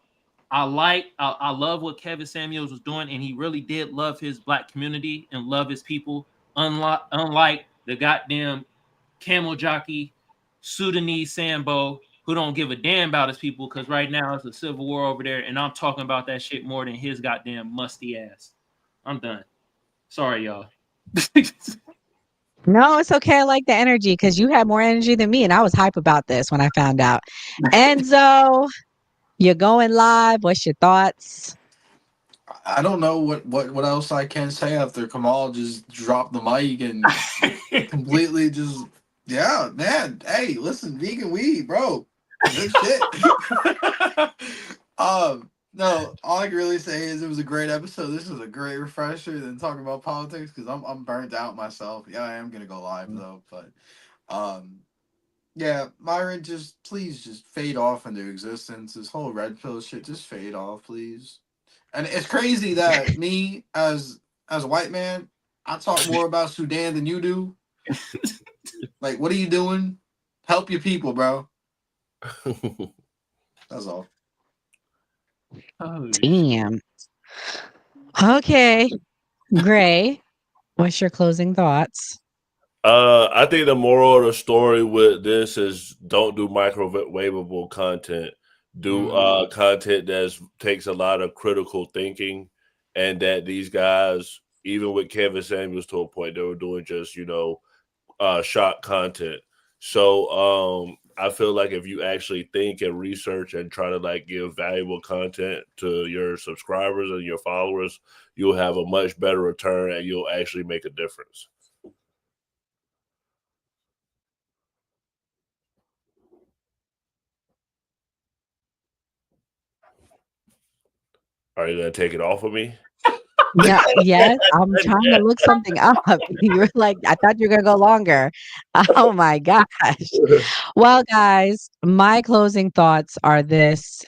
I love what Kevin Samuels was doing, and he really did love his black community and love his people. Unlike the goddamn camel jockey Sudanese Sambo who don't give a damn about his people, because right now it's a civil war over there, and I'm talking about that shit more than his goddamn musty ass. I'm done. Sorry, y'all. No, it's okay. I like the energy because you had more energy than me, and I was hype about this when I found out. Enzo, you're going live. What's your thoughts? I don't know what else I can say after Kamal just dropped the mic and completely just man. Hey, listen, vegan weed, bro. Good shit. No, all I can really say is it was a great episode. This was a great refresher than talking about politics because I'm burnt out myself. Yeah, I am gonna go live though, but yeah, Myron, just please just fade off into existence. This whole red pill shit, just fade off, please. And it's crazy that me as a white man, I talk more about Sudan than you do. Like, what are you doing? Help your people, bro. That's all. Oh, Damn. Okay. Gray, what's your closing thoughts? I think the moral of the story with this is don't do microwavable content. Do content that takes a lot of critical thinking, and that these guys, even with Kevin Samuels to a point, they were doing just shock content. So I feel like if you actually think and research and try to like give valuable content to your subscribers and your followers, you'll have a much better return and you'll actually make a difference. Are you gonna take it off of me? Yeah, yes, I'm trying to look something up. You were like, I thought you were gonna go longer. Oh my gosh. Well, guys, my closing thoughts are this.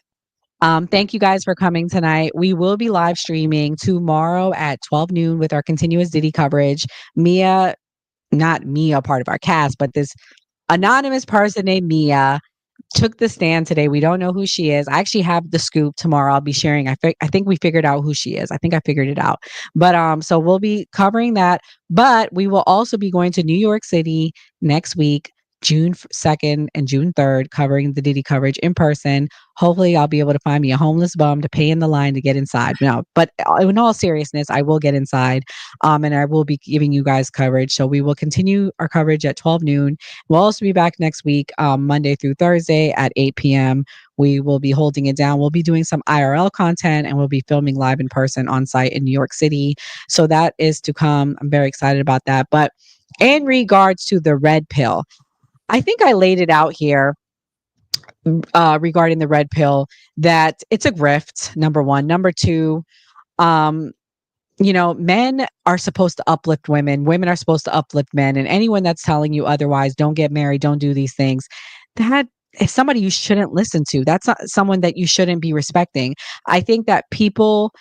Thank you guys for coming tonight. We will be live streaming tomorrow at 12 noon with our continuous Diddy coverage. Mia, not Mia, part of our cast, but this anonymous person named Mia took the stand today. We don't know who she is. I actually have the scoop tomorrow. I'll be sharing. I think we figured out who she is. I think I figured it out. But so we'll be covering that. But we will also be going to New York City next week, June 2nd and June 3rd, covering the Diddy coverage in person. Hopefully, I'll be able to find me a homeless bum to pay in the line to get inside. No, but in all seriousness, I will get inside, and I will be giving you guys coverage. So we will continue our coverage at 12 noon. We'll also be back next week, Monday through Thursday at 8 p.m. We will be holding it down. We'll be doing some IRL content and we'll be filming live in person on site in New York City. So that is to come. I'm very excited about that. But in regards to the red pill, I think I laid it out here regarding the red pill that it's a grift, number one. Number two, men are supposed to uplift women. Women are supposed to uplift men. And anyone that's telling you otherwise, don't get married, don't do these things, that is somebody you shouldn't listen to. That's not someone that you shouldn't be respecting. I think that people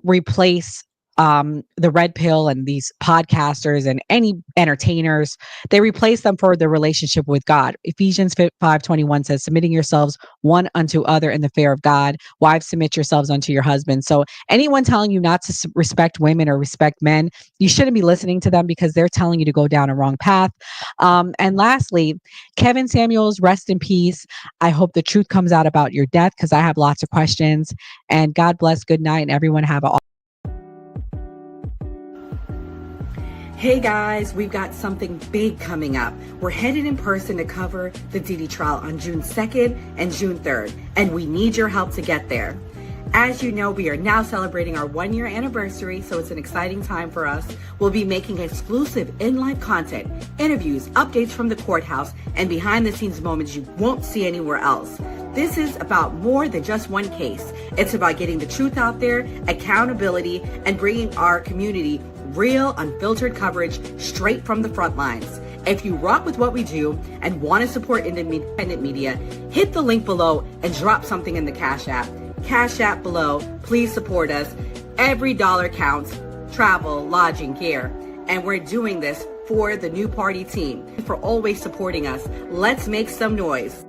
replace the red pill and these podcasters and any entertainers, they replace them for the relationship with God. Ephesians 5:21 says, submitting yourselves one unto other in the fear of God. Wives, submit yourselves unto your husbands. So anyone telling you not to respect women or respect men, you shouldn't be listening to them because they're telling you to go down a wrong path. And lastly, Kevin Samuels, rest in peace. I hope the truth comes out about your death because I have lots of questions. And God bless. Good night, and everyone have a Hey guys, we've got something big coming up. We're headed in person to cover the Diddy trial on June 2nd and June 3rd, and we need your help to get there. As you know, we are now celebrating our 1-year anniversary, so it's an exciting time for us. We'll be making exclusive in-life content, interviews, updates from the courthouse, and behind-the-scenes moments you won't see anywhere else. This is about more than just one case. It's about getting the truth out there, accountability, and bringing our community real, unfiltered coverage straight from the front lines. If you rock with what we do and want to support independent media, hit the link below and drop something in the Cash App. Cash App below. Please support us. Every dollar counts. Travel, lodging, gear. And we're doing this for the new party team. For always supporting us. Let's make some noise.